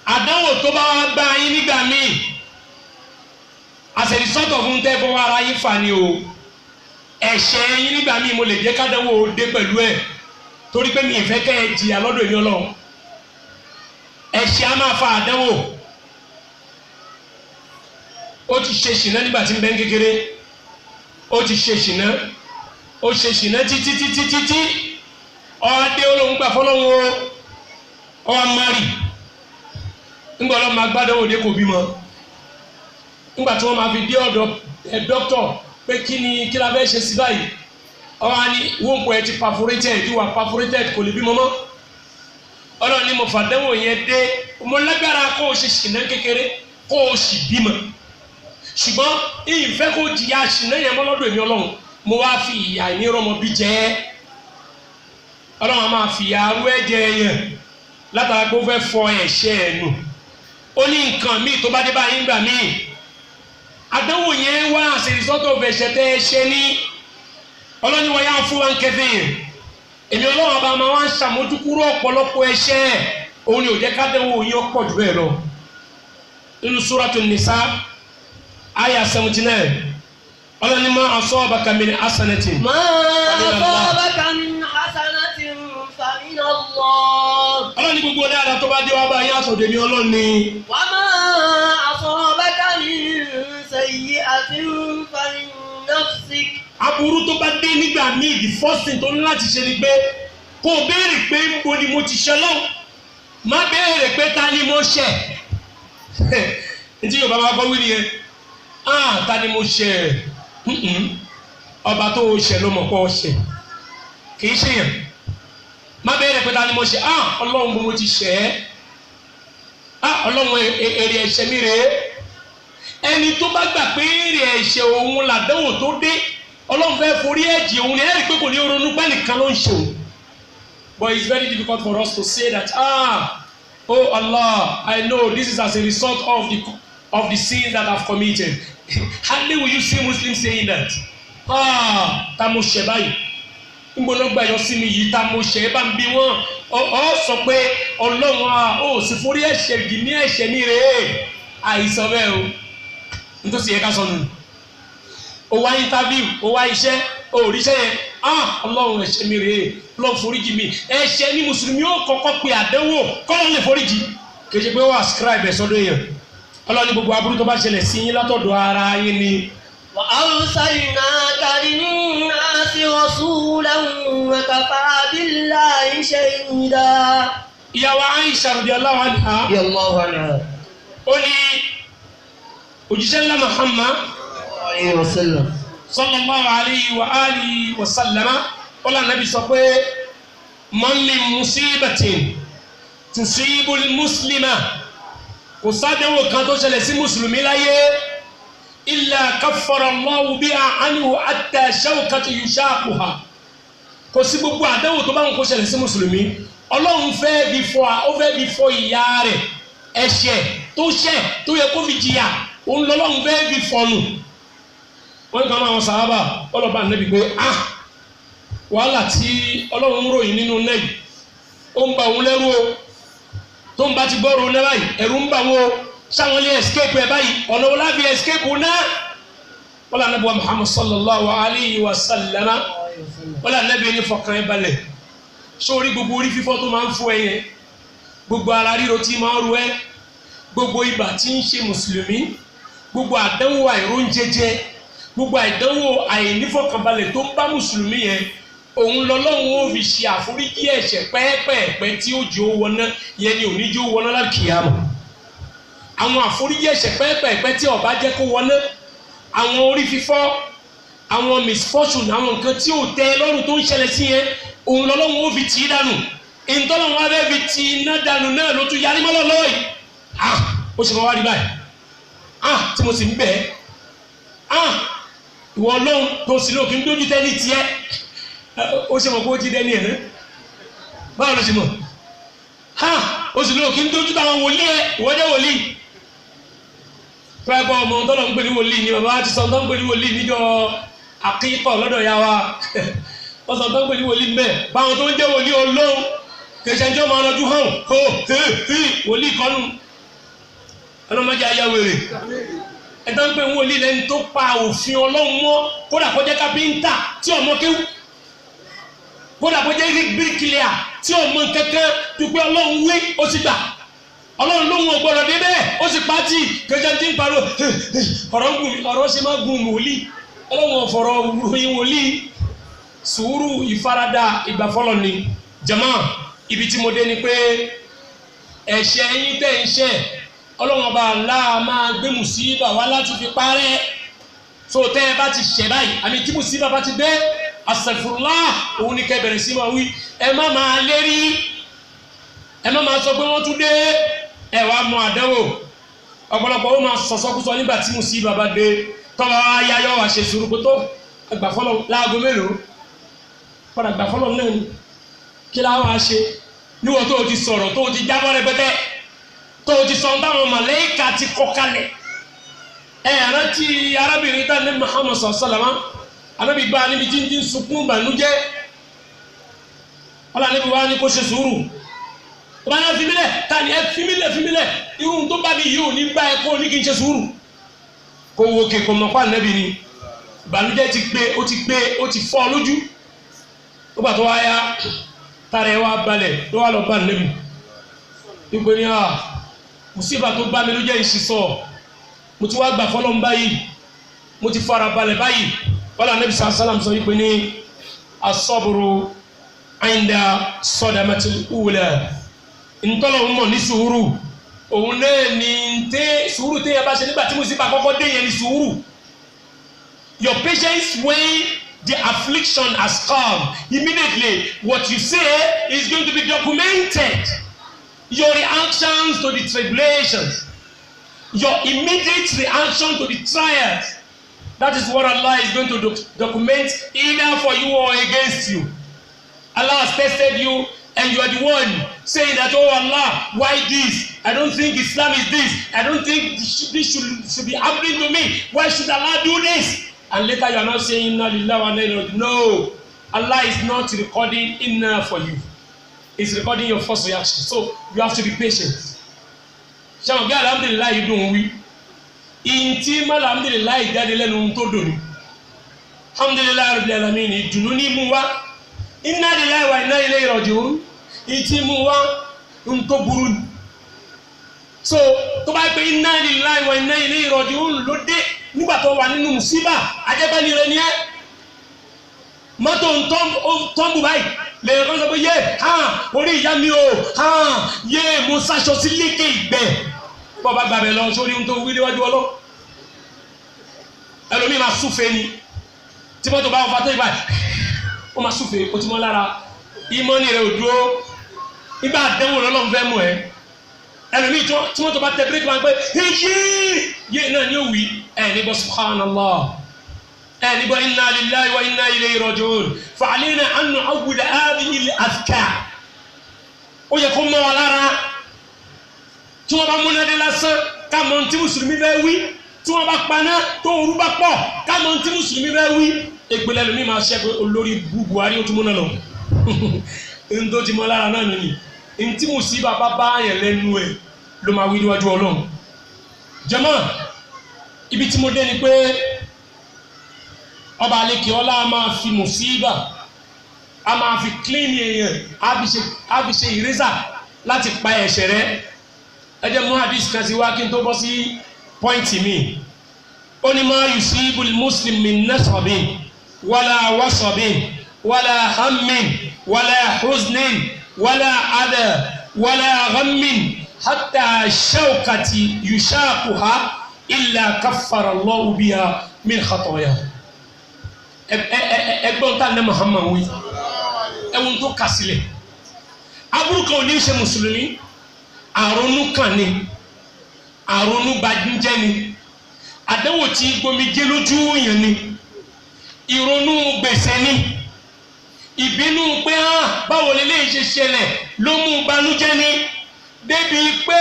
àdánwò tó bá wá gbá yín nígbà míì àṣẹ̀lísọ́tọ̀ fún tẹ́fọ́ ara yín fà ní o ẹ̀ṣẹ̀ yín nígbà míì mo lè jẹ́ kádánwò dé pẹ̀lú ẹ̀ torí pé mi ìfẹ́ kẹ́ ẹ jìyà lọ́dọ̀ èmi ọlọ́run ẹ̀ṣẹ̀ á máa fa àdánwò ó ti ṣe ṣìnà nígbà tí ń bẹ ń kékeré ó ti ṣe ṣìnà ó ṣe ṣìnà títí ọdẹ olóhùn gbà fọlọ́wọ́ ọmọrì ńgbà ọlọ́mọ agbádọ́wò dé kò bímọ ńgbà tí wọ́n máa fi dé ọ̀dọ̀ dókítọ̀ pé kí la fẹ́ ṣe sí báyìí ọwọ́ ni wọ́n pọ̀ ẹ ti perforated ìwà perforated kò lè bímọ mọ́ ọlọ́run ni mo fàdánwò yẹn dé mo lágbára kó o ṣe ṣìnà kékeré kó o sì bímọ ṣùgbọ́n ìfẹ́ kó jìyà ṣìnà yẹn mọ́ lọ́dọ̀ èmi ọlọ́run mo wá fi ìyà ìnírọ́mọ bí jẹ́ ọlọ́run a máa fi ìyà arú ẹ̀jẹ̀ yẹn látara pé ó fẹ́ fọ ẹ̀ṣẹ̀ ẹ̀ nù ó ní nǹkan míì tó bá dé báyìí ńgbà míì àdánwò yẹn wá as a result of ẹ̀ṣẹ̀ tẹ́ ẹ ṣe ní ọlọ́run wa ya'fu an kathir èmi ọlọ́run ọba máa wá ń ṣàmójúkúrò ọ̀pọ̀lọpọ̀ ẹ̀ṣẹ̀ òun ni ò jẹ́ kádánwò yẹn pọ̀ jù bẹ́ẹ̀ lọ nínú Suratun Nisa aya 79 ọlọ́ni ma asabaka min hasanatin.
ma asabaka min hasanatin fa min Allah.
ọlọ́ni gbogbo dáadáa tó bá dé wá bá yín àtọ̀dé ní ọlọ́ni.
wa ma asabaka min sayyi'atin fa min nafsik.
aburú tó bá dé nígbà míì the first thing tó ní láti ṣe ni pé kó o béèrè pé níbo ni mo ti ṣe lọ́wọ́ má béèrè pé ta ni mo ṣẹ̀ ntí Yorùbá máa kọ́ wí nìyẹn ta ni mo ṣẹ̀ ọba tó o ṣẹ̀ ló mọ̀ pé o ṣẹ̀ kì í ṣèyàn má bẹ̀rẹ̀ pé ta ni mo ṣẹ̀ ọlọ́run bó mo ti ṣẹ̀ ọlọ́run èrè ẹ̀ṣẹ̀ mi rèé ẹni tó bá gbà pé èrè ẹ̀ṣẹ̀ òun làdánwò tó dé ọlọ́run fẹ́ forí ẹ̀jì òun ni ẹ̀rí pé kò ní ronú pẹ́ nìkan ló ń ṣe òun but it's very difficult for us to say that oh Allah, I know this is as a result of the sins that I've committed. Hardly will you see Muslims saying that. Ta mo ṣẹ̀ báyìí. Níbo ló gbà yọ sí mi yìí ta mo ṣẹ̀ bá ń bí wọ́n. Ọ sọ pé Ọlọ́run ó sì forí ẹ̀ṣẹ̀ jì ní ẹ̀ṣẹ̀ mi rèé. Àìsàn bẹ́ẹ̀ o. Nítòsí yẹ ká sọ nù. O wá interview, o wá iṣẹ́, o ò ríṣẹ́ yẹn. Ọlọ́run ẹ̀ṣẹ̀ mi rèé. Ọlọ́run foríjì mi. Ẹ̀ṣẹ̀ ni Mùsùlùmí ó kọ́kọ́ pe àdánwò kọ́lọ́ lè foríjì. Kì í ṣe pé ó ascribe ẹ̀ sọ́dọ̀ èèyàn. Ọlọ́run ní gbogbo aburú tó bá ṣẹlẹ̀ sí yín látọ̀dọ̀ ara yín ni.
wa arsalnaka linnasi rasulan wa kafa billahi shahida.
Ìyàwó Aisha radiyallahu anha. Ó ní òjíṣẹ́ ńlá Muhammad sallallahu alayhi wa alihi wa sallama ọlá nàbí sọ pé man min musibatin tusibul muslima kò sádẹ́wò kan tó ṣẹlẹ̀ sí mùsùlùmí láyé illa kaffara Allahu biha anhu hatta shawkatu yushaquha kò sí gbogbo àdẹ́wò tó bá ń kó ṣẹlẹ̀ sí mùsùlùmí ọlọ́run fẹ́ bí fọ ìyà rẹ̀ ẹ̀ṣẹ̀ tó ṣẹ̀ tó yẹ kó fi jìyà òun lọ́lọ́run fẹ́ bí fọnù wọ́n kàn máa wọn sàhábà ọlọ́ba nẹ́bi pé wàhálà tí ọlọ́run ń ròyìn nínú nẹ́bi ó ń ba òun lẹ́rú o tó ń bá ti gbọ́rọ̀ náà báyìí ẹ̀rù ń bà wọ́n sáwọn lè escape ẹ̀ báyìí ọ̀nà wọ́n láfi escape náà wọ́n lànà bí wa Muhammad sallallahu alayhi wa sallama wọ́n lànà bí ẹni fọkàn ẹ̀ balẹ̀ sórí gbogbo orí fífọ́ tó máa ń fún ẹ yẹn gbogbo ara ríro tí máa ń ru ẹ gbogbo ibà tí ń ṣe mùsùlùmí gbogbo àdánwò àìróúnjẹjẹ gbogbo àdánwò àìnífọ̀kànbalẹ̀ tó ń bá mùsùlùmí yẹn òun lọ́lọ́run ó fi ṣe àforíjì ẹ̀ṣẹ̀ pẹ́ẹ́pẹ́ẹ́pẹ́ tí ó jẹ́ ó wọná yẹn ni òní jẹ́ ó wọná láti kíyámà àwọn àforíjì ẹ̀ṣẹ̀ pẹ́ẹ́pẹ́ẹ́pẹ́ tí ó bá jẹ́ kó wọná àwọn orí fífọ́ àwọn misfortune àwọn nǹkan tí ò tẹ́ lọ́rùn tó ń ṣẹlẹ̀ sí yẹn òun lọ́lọ́run ó fi tì í dànù ìtọ́lọ́run wá fẹ́ fi tì iná dànù náà ló tún yarí mọ́lọ́ lọ́wọ́ yìí ó ṣe máa wá rí báyìí tí mo sì ń bẹ̀ ẹ́ ìwọ ọlọ́run tó sì lóòkì ń dójú tẹ́ ní tiẹ́ ó ṣe mọ̀ pé ó ti dẹ́ni ẹ̀ náà báwo ló ṣe mọ̀ ó sì lóòkì ń dójú táwọn wòlíì ẹ̀ ìwọ́jẹ́ wòlíì fẹ́ bọ́ ọmọ tọ́lọ̀ ń pè ní wòlíì ni bàbá ti sọ tó ń pè ní wòlíì níjọ́ àkíkọ̀ lọ́dọ̀ ya wa wọ́n sọ tó ń pè ní wòlíì mẹ́ báwọn tó ń jẹ́ wòlíì olóhùn kẹsàn-án máa lọ́jú hàn wòlíì kọ́nù ọlọ́mọdé ayáwèrè ẹ̀dá ń pè ń wòlíì lẹ́ni tó pa òfin ọlọ́run mọ́ kódà kó jẹ́ kápẹ́ńtà tí ọmọ kéwù kódà kó jẹ́ bíríkìlíà tí ọmọ kankan tó pé ọlọ́run wí ó sì gbà ọlọ́run ló ń wọ gbọ́dọ̀ dé bẹ́ẹ̀ ó sì pàtì kẹjọ tí ń parọ́ ọ̀rọ̀ ṣe máa gun wòlíì ọlọ́run ọ̀fọ̀rọ̀ wòlíì sùúrù ìfaradà ìgbàfọ́lọ̀ ni jama ibi tí mo dé ni pé ẹ̀ṣẹ̀ yín tẹ̀ ń ṣẹ̀ ọlọ́run ọba Allah máa gbé mùsíbà wá láti fi parẹ́ tó tẹ́ ẹ bá ti ṣẹ̀ báyìí àmì tí mùsíbà bá ti dé astaghfirullah òun ni kẹ́ bẹ̀rẹ̀ sí máa wí ẹ má máa lérí ẹ má máa sọ pé wọ́n tún dé ẹ wá mọ àdánwò ọ̀pọ̀lọpọ̀ ó máa sọ̀sọ́kúsọ nígbà tí mùsíbà bá dé tọ́wọ́ ayáyọ́ wà ṣe sùúrù pé tó àgbàfọ́lọ̀ láago mélòó padà àgbàfọ́lọ̀ náà ni kí láwọn á ṣe níwọ̀n tó o ti sọ̀rọ̀ tó o ti jábọ́ rẹpẹtẹ tó o ti sọ táwọn màlẹ́kà ti kọ kalẹ̀ rántí arábìnrin tá ní Muhammad sallama anábì bá níbi tí ń ti sunkún ìbànújẹ́ ọlá níbi wá ní kó ṣe sùúrù tó bá yẹ fímílẹ̀ ta ni ẹ fímílẹ̀ irun tó bá mi yìí ò ní bá ẹ kó ní kí n ṣe sùúrù kó wo kè kò mọ̀ pa nẹ́bi ni ìbànújẹ́ ti gbé ó ti fọ́ lójú ó gbà tó wá yá tààrà ẹ wá balẹ̀ ló wá lọ bá nẹ́bi nígbè ní mùsíbà tó bá mi ló jẹ́ ìṣìṣọ́ mo ti wá gbà fọ́lọ́n báyìí mo ti fara balẹ̀ báyìí wọ́n lànà bí sàlám sọ wípé ní asọ́bùrù àyìndà sọ́dàmẹ́tì wúlẹ̀ ntọ́lọ̀ ń mọ̀ ní sùúrù òun náà ní sùúrù téèyàn bá ṣe nígbà tí mùsíbà kọ́kọ́ dé yẹn ní sùúrù. Your patience when the affliction has come immediately what you say is going to be documented. Your reactions to the tribulations, your immediate reaction to the trials, that is what Allah is going to document either for you or against you. Allah has tested you and you are the one saying that, oh Allah, why this? I don't think Islam is this. I don't think this should be happening to me. Why should Allah do this? And later you are not saying inna lillahi wa inna ilaihi raji'un. No, Allah is not recording inna for you. He's recording your first reaction. So you have to be patient. Ṣé bí alhamdulilayi dùn wí? Ìntì má alhamdulilayi jáde lẹ́nu tó dùn ní. Alhamdulilayi rabbil alamin ni ìdùnnú ní mú wá. Inna lillahi wa inna ilaihi raji'un. Ìntì mú wá ń tó burú ni. So tó bá pé inna lillahi wa inna ilaihi raji'un ló dé nígbà tó wà nínú mùsíbà ajẹ́bẹ́ni rẹ ni ẹ́. Mọ́tò ń tọ́ǹbù báyìí lè kọ́ sọ pé yé orí ìyá mi o yé mo sáṣọ sí lékè ìgbẹ́ bọ́ bá gbàgbẹ́ lọ sórí ohun tó wí léwájú ọlọ́ ẹlòmíì máa súfèé ni tí mọ́tò bá wọn fa tó ìbá ó máa súfèé ó ti mọ́ lára ìmọ̀ni rẹ̀ ò dúró nígbà àdéhùn lọ́lọ́run fẹ́ mú ẹ ẹlòmíì tí mọ́tò bá tẹ bírékì máa ń pẹ́ yé náà ni ó wí ẹ̀ nígbà subhanallah níbo inna lillahi wa inna ilayhi raji'un fa'alina an nu'awwid hadhihi al-adhkar ó yẹ kó mọ́ wa lára tí wọ́n bá múná dé lásán ká mọ̀ tí mùsùlùmí fẹ́ wí tí wọ́n bá paná tó òru bá pọ̀ ká mọ̀ tí mùsùlùmí fẹ́ wí ìpìlẹ̀ lómi máa ṣẹ́ pé olórí Buhari ó tún múná lọ n tó ti mọ́ lára náà nìyí n tí mùsíbà bá bá yẹn lẹ́nu ẹ̀ ló máa wí níwájú Ọlọ́run jàmá ibi tí mo dé ni pé ọba aleke ọlá a máa fi mùsíbà a máa fi clean èèyàn a fi ṣe ìrẹ́sà láti pa ẹ̀ṣẹ̀ rẹ ẹ jẹ́ mú hadith kan sí wá kí n tó bọ́ sí pọ́ìntì mi ó ní ma yusibul muslim min nasabin wala wasabin wala hammin wala huznin wala adha wala ghammin hatta shawkati yushaquha illa kaffara Allahu biha min khatayahu. ẹgbọ́n tá ní Muhammad wí ẹ̀wọ̀n tó kà sílẹ̀ aburú kan ò ní ṣe mùsùlùmí àrònú kan ni àrònú bàjẹ́ ni àdánwò tí gbomijé lójú yẹn ni ìrònú gbèsè ni ìbínú pé báwo lè ṣe ṣẹlẹ̀ ló mú banújẹ́ ni débi pé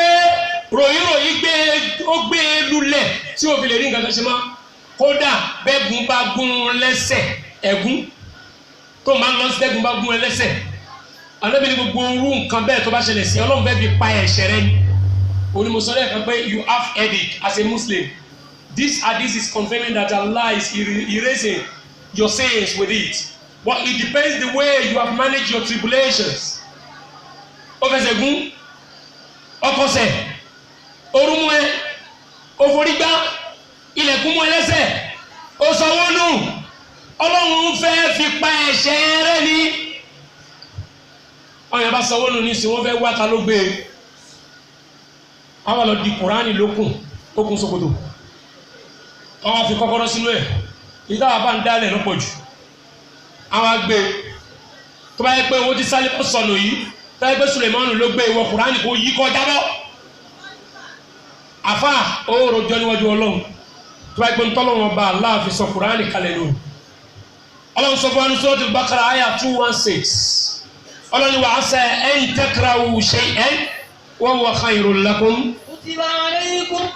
ròyìnròyìn ó gbé lulẹ̀ tí ó fi lè rí nǹkan kan ṣe mọ́ kódà bẹ́gùn bá gún lẹ́sẹ̀ ẹ̀gún tó máa ń lọ sí ẹ̀gún bá gún lẹ́sẹ̀ Ànábì ní gbogbo orú nǹkan bẹ́ẹ̀ tó bá ṣẹlẹ̀ sí Ọlọ́run bẹ́ẹ̀ fi pa ẹ̀ṣẹ̀ rẹ ni onímọ̀sọ́lẹ̀ kan pé you have headache as a Muslim. This hadith is confirming that Allah is erasing your sins with it. But it depends the way you have managed your tribulations. Ó fẹsẹ̀ gún, ọkọ̀sẹ̀, orúmú ẹ, òforígbá, ilẹ̀kùn mú ẹlẹ́sẹ̀, ó sanwó nù. Ọlọ́run fẹ́ fi pa ẹ̀ṣẹ̀ rẹ ni. Ọ̀yàn bá sanwó nù ní sí wọ́n fẹ́ wá ta ló gbé e. Àwọn lọ di Kùránì lókùn ṣòkòtò. Wọ́n fi kọ́kọ́rọ́ sínú ẹ̀ ìdáwà bá ń dálẹ̀ lọ́pọ̀ jù àwọn agbé tó bá yẹ pé owó tí Sálífù sọnù yìí tó yẹ pé Sùlẹ̀mánù ló gbé ìwọ Kùránì kó yí kọ́ jábọ́ àfà ó rojọ́ níwájú Ọlọ́run tó bá yẹ pé ntọ́lọ́wọ́n bá Allah fi sọ Kùránì kalẹ̀ lò Ọlọ́run sọ fún wa ní Suratul Baqara àyà 216 Ọlọ́run wa asa an takrahu shay'an wa huwa khayrun lakum.
kutiba alaykum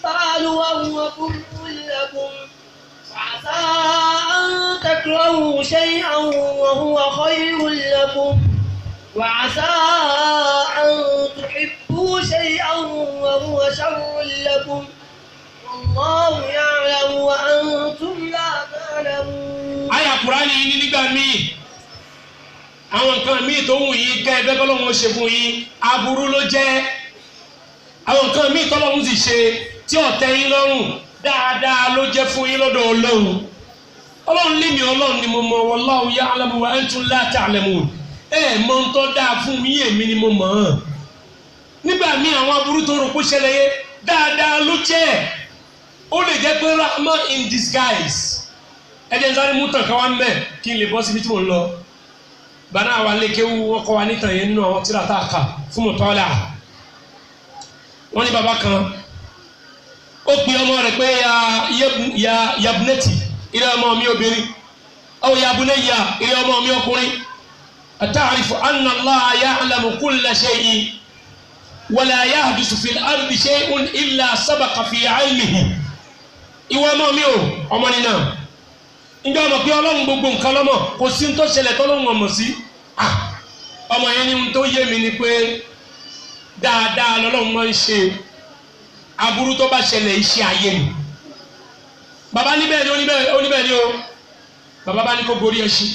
القتال وهو كره لكم وعسى أن تكرهوا شيئا وهو خير لكم وعسى أن تحبوا شيئا وهو شر لكم والله يعلم وأنتم لا تعلمون.
àyá Kùránì yìí nígbà míì àwọn nǹkan míì tó wù yín kẹ́ ẹgbẹ́ bọ́lọ́wọ́ ṣe fún yín aburú ló jẹ́ àwọn nǹkan míì tọ́lọ́wọ́ sì ṣe tí ọ̀tẹ́ yín lọ́rùn dáadáa ló jẹ́ fún yín lọ́dọ̀ Ọlọ́run Ọlọ́run lé mi Ọlọ́run ni mo mọ̀ wallahu ya'lamu wa antum la ta'lamun mọ̀ ń tọ́ dáa fún mi èmi ni mo mọ̀ ọ́n nígbà míì àwọn aburú tó rò kó ṣẹlẹ̀ yé dáadáa ló jẹ́ ó lè jẹ́ pé rahma in disguise ẹ̀jẹ̀ ń sáré mú tàn ká wá ń bẹ̀ kí n lè bọ́ síbi tí mo ń lọ bana àwọn alékéwú wọn kọ́ wa nítàn yẹn nínú àwọn tíra tá a kà fún mọ̀tọ́lá wọ́n ní bàbá kan ó pe ọmọ rẹ̀ pé yabuneti ilé ọmọ mi obìnrin aw yabuneya ilé ọmọ mi ọkùnrin ata'rifu anna Allaha ya'lamu kulla shay'in wala yahdusu fil ardi shay'un illa sabaqa fi 'ilmihi ìwọ ọmọ mi o ọmọ nínú ǹjẹ́ ọmọ pé Ọlọ́run gbogbo nǹkan lọ́mọ kò sí ní tó ṣẹlẹ̀ tọ́lọ́run ọmọ sí ọmọ yẹn ní tó yé mi ni pé dáadáa lọ́lọ́run máa ń ṣe aburú tó bá ṣẹlẹ̀ iṣẹ́ ayé mi bàbá níbẹ̀ ni oníbẹ̀ ni o bàbá bá ní kó gorí ẹṣin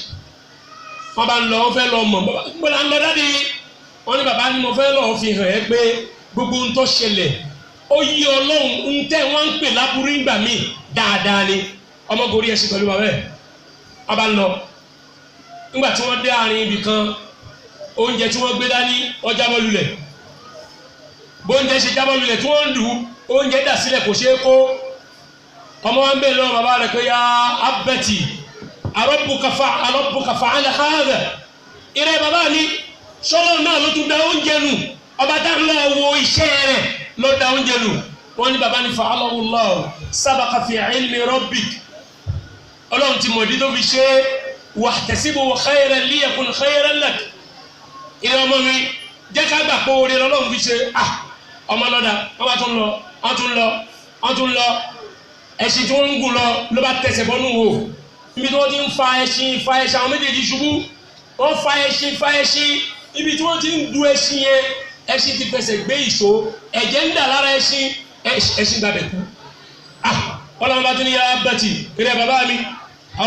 wọ́n bá ń lọ wọ́n fẹ́ lọ mọ̀ bàbá ń lọ dáadé wọ́n ní bàbá ní mo fẹ́ lọ fi hàn ẹ́ pé gbogbo ń tó ṣẹlẹ̀ ó yí Ọlọ́run ń tẹ́ wọ́n ń pè láburú ìgbà míì dáadáa ni ọmọ gorí ẹṣin pẹ̀lú bàbá ẹ̀ wọ́n bá ń lọ nígbà tí wọ́n dé àárín ibì kan oúnjẹ tí wọ́n gbé dání ó jábọ́ lulẹ̀ bóúnjẹ ṣe jábọ́ lulẹ̀ tí wọ́n ń dù oúnjẹ dà sílẹ̀ kò ṣeé kó ọmọ wa ń bèèrè lọ́wọ́ bàbá rẹ̀ pé ya abẹ́tì arabbuka fa'ala hadha ìrẹ́ bàbá mi sọ́lọ́ náà ló tún da oúnjẹ nù ọba tá ń lọ wo iṣẹ́ rẹ̀ ló da oúnjẹ nù wọ́n ní bàbá ní fa'alahu Allah sabaqa fi ilmi rabbik Ọlọ́run ti mọ̀dí tó fi ṣe wahtasibu khayran liyakun khayran lak ìrẹ́ ọmọ mi jẹ́ ká gbà pé oore lọ́lọ́run fi ṣe ọmọ lọ́dà wọ́n tún lọ ẹṣin tí wọ́n ń gùn lọ ló bá tẹsẹ̀ bọ́nú wò níbi tí wọ́n ti ń fa ẹṣin àwọn méjèèjì ṣubú wọ́n fa ẹṣin ibi tí wọ́n ti ń du ẹṣin yẹn ẹṣin ti fẹsẹ̀ gbé ìṣó ẹ̀jẹ̀ ń dà lára ẹṣin gbàbẹ̀ kú ọlọ́run bá tún ní yàrá bẹ̀tì rẹ̀ bàbá mi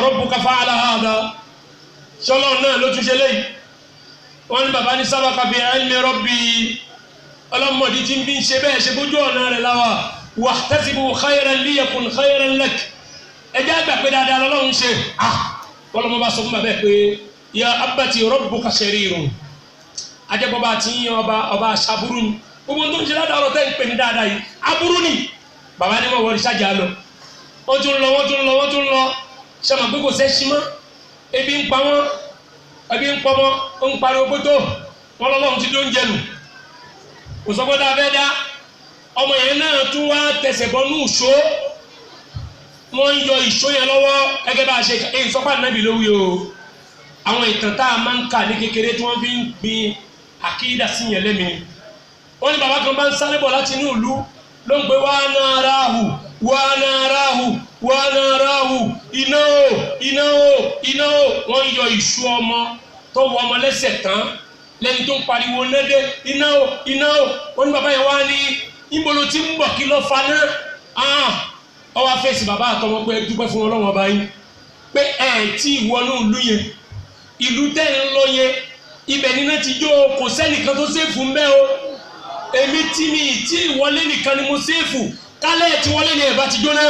rabbuka fa'ala hadha ṣọlọ́run náà ló tún ṣe lẹ́yìn wọ́n ní bàbá ní sabaqa fi ilmi rabbi ọlọ́mọdé tí ń bí ń ṣe bẹ́ẹ̀ ṣe bójú ọ̀nà rẹ̀ láwà wahtasibu khayran liyakun khayran lak ẹjẹ́ àgbà pé dáadáa lọ́lọ́run ṣe wọ́n bá sọ fún bàbá pé ya abati rabbuka sharirun ajẹ́bọ́bá tí ń yan ọba aṣaburú ni gbogbo tó ń ṣe dáadáa ọ̀rọ̀ tẹ́ ń pè ní dáadáa yìí aburú ni bàbá ní wọ́n wọ́n ṣáàjà lọ wọ́n tún lọ sọmọ pé kò sẹ́sí mọ́ ebi ń pa wọ́n ebi ń pọ́ mọ́ ń pariwo gbótó wọn lọ́lọ́run ti ló ń jẹnu kò sọ gbọ́dọ̀ abẹ́ dá ọmọ yẹn náà tún wá tẹsẹ̀ bọ́ ní ìṣó wọ́n ń yọ ìṣó yẹn lọ́wọ́ gẹ́gẹ́ bá a ṣe èyí sọ́pà nàbì lówí o àwọn ìtàn tá a máa ń kà ní kékeré tí wọ́n fi ń gbin àkídà sí yẹn lẹ́mìí wọ́n ní bàbá kan bá ń sáré bọ̀ láti inú ìlú ló ń pe wá náà ráhù wá náà ráhù wá náà ráhù iná o iná o iná o wọ́n ń yọ ìṣó ọmọ tó wọ ọmọ lẹ́sẹ̀ tán lẹ́ni tó ń pariwo lẹ́dẹ̀ iná o iná o wọ́n ní bàbá yẹn wá ní ìbolo tí ń bọ̀ kí ló fa náà ọwọ́ afẹ́sì bàbá àtọmọ pé dúpẹ́ fún Ọlọ́run ọba yín pé tí ìwọ́nú ìlú yẹn ìlú tẹ́ ń lọ yẹn ibẹ̀ níná ti jó kò sẹ́nìkan tó ṣèfù mbẹ́ o èmi tí mi tí ìwọlé nìkan ni mo ṣèfù kálẹ̀ tí wọlé ni ẹ̀bá ti jóná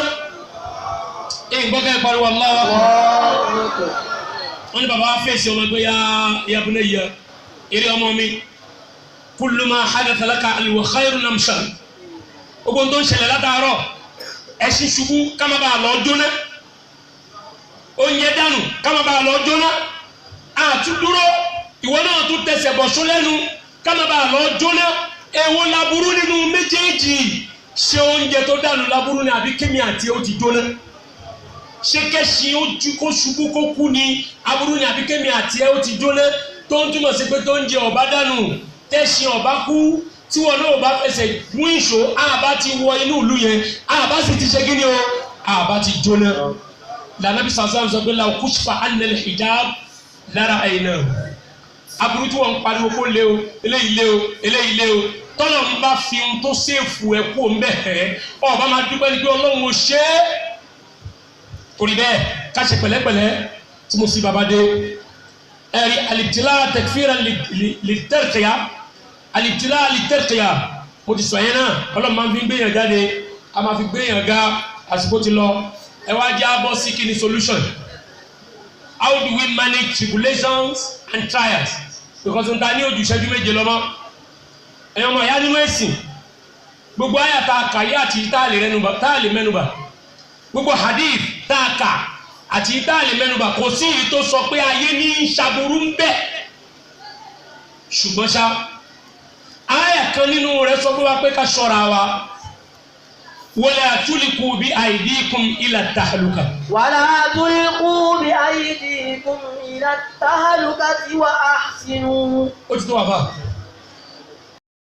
gbọ́kẹ́ pariwo aláwọ̀ wọ́n ní bàbá afẹ́sì ọmọ pé yabunẹ́ yẹ eré ọmọ mi kullu ma hadatha laka wa khayrun amsal ogun tó ń ṣẹlẹ̀ látàárọ̀ ẹṣin ṣubú ká má bàa lọ jóná oúnjẹ dànù ká má bàa lọ jóná àtúndúró ìwọ náà tún tẹsẹ̀ bọ̀ sún lẹ́nu ká má bàa lọ jóná èwo laburú nínú méjèèjì ṣé oúnjẹ tó dànù laburú ni àbí kémi àti ó ti jóná ṣé kẹ́sìn ó ju kó ṣubú kó kú ni aburú ni àbí kémi àti ó ti jóná tó ń túmọ̀ sí pé tó ń jẹ ọ̀bá dànù tẹ̀sìn ọ̀bá kú tí wọn náà bá fẹsẹ̀ mú ìṣó àbá ti wọ inú ìlú yẹn àbá sì ti ṣe kí ni o àbá ti jóná lànà bí sàṣà sọ pé làwọn kùsùpà ànàlẹ hijab lára àyìnà aburú tí wọn ń pariwo kó lé o eléyìí lé o eléyìí lé o tọ́lọ̀ ń bá fi ohun tó ṣèfù ẹ̀ kú òun bẹ́ẹ̀ ọba máa dúpẹ́ ní pé Ọlọ́run ò ṣe é torí bẹ́ẹ̀ ká ṣe pẹ̀lẹ́pẹ̀lẹ́ tí mo sì bàbá dé ẹ̀rí alìtìlá tẹ̀kfíra lè tẹ̀kẹ̀yà alìtìlá alìtẹ̀kẹ̀yà mo ti sọ yẹn náà Ọlọ́run máa fi gbéyàn jáde a máa fi gbéyàn ga àsìkò ti lọ ẹ wá jẹ́ abọ́ sí kí ni solution how do we manage tribulations and trials because n ta ní ojú ìṣẹ́jú méje lọ́mọ́ ẹ̀yọ́ ọmọ ìyá nínú ẹ̀sìn gbogbo àyàtà àkàyé àti táàlì mẹ́nubà gbogbo hadith táàkà àti táàlì mẹ́nubà kò sí èyí tó sọ pé ayé ní ṣàbùrú ń bẹ ṣùgbọ́n ṣá àyà kan nínú rẹ̀ sọ fún wa pé ká ṣọ́ra wa wala tulqu bi aydikum ila tahluka
ولا تلقوا بأيديكم إلى التهلكة وأحسنوا
ó ti tó wà fà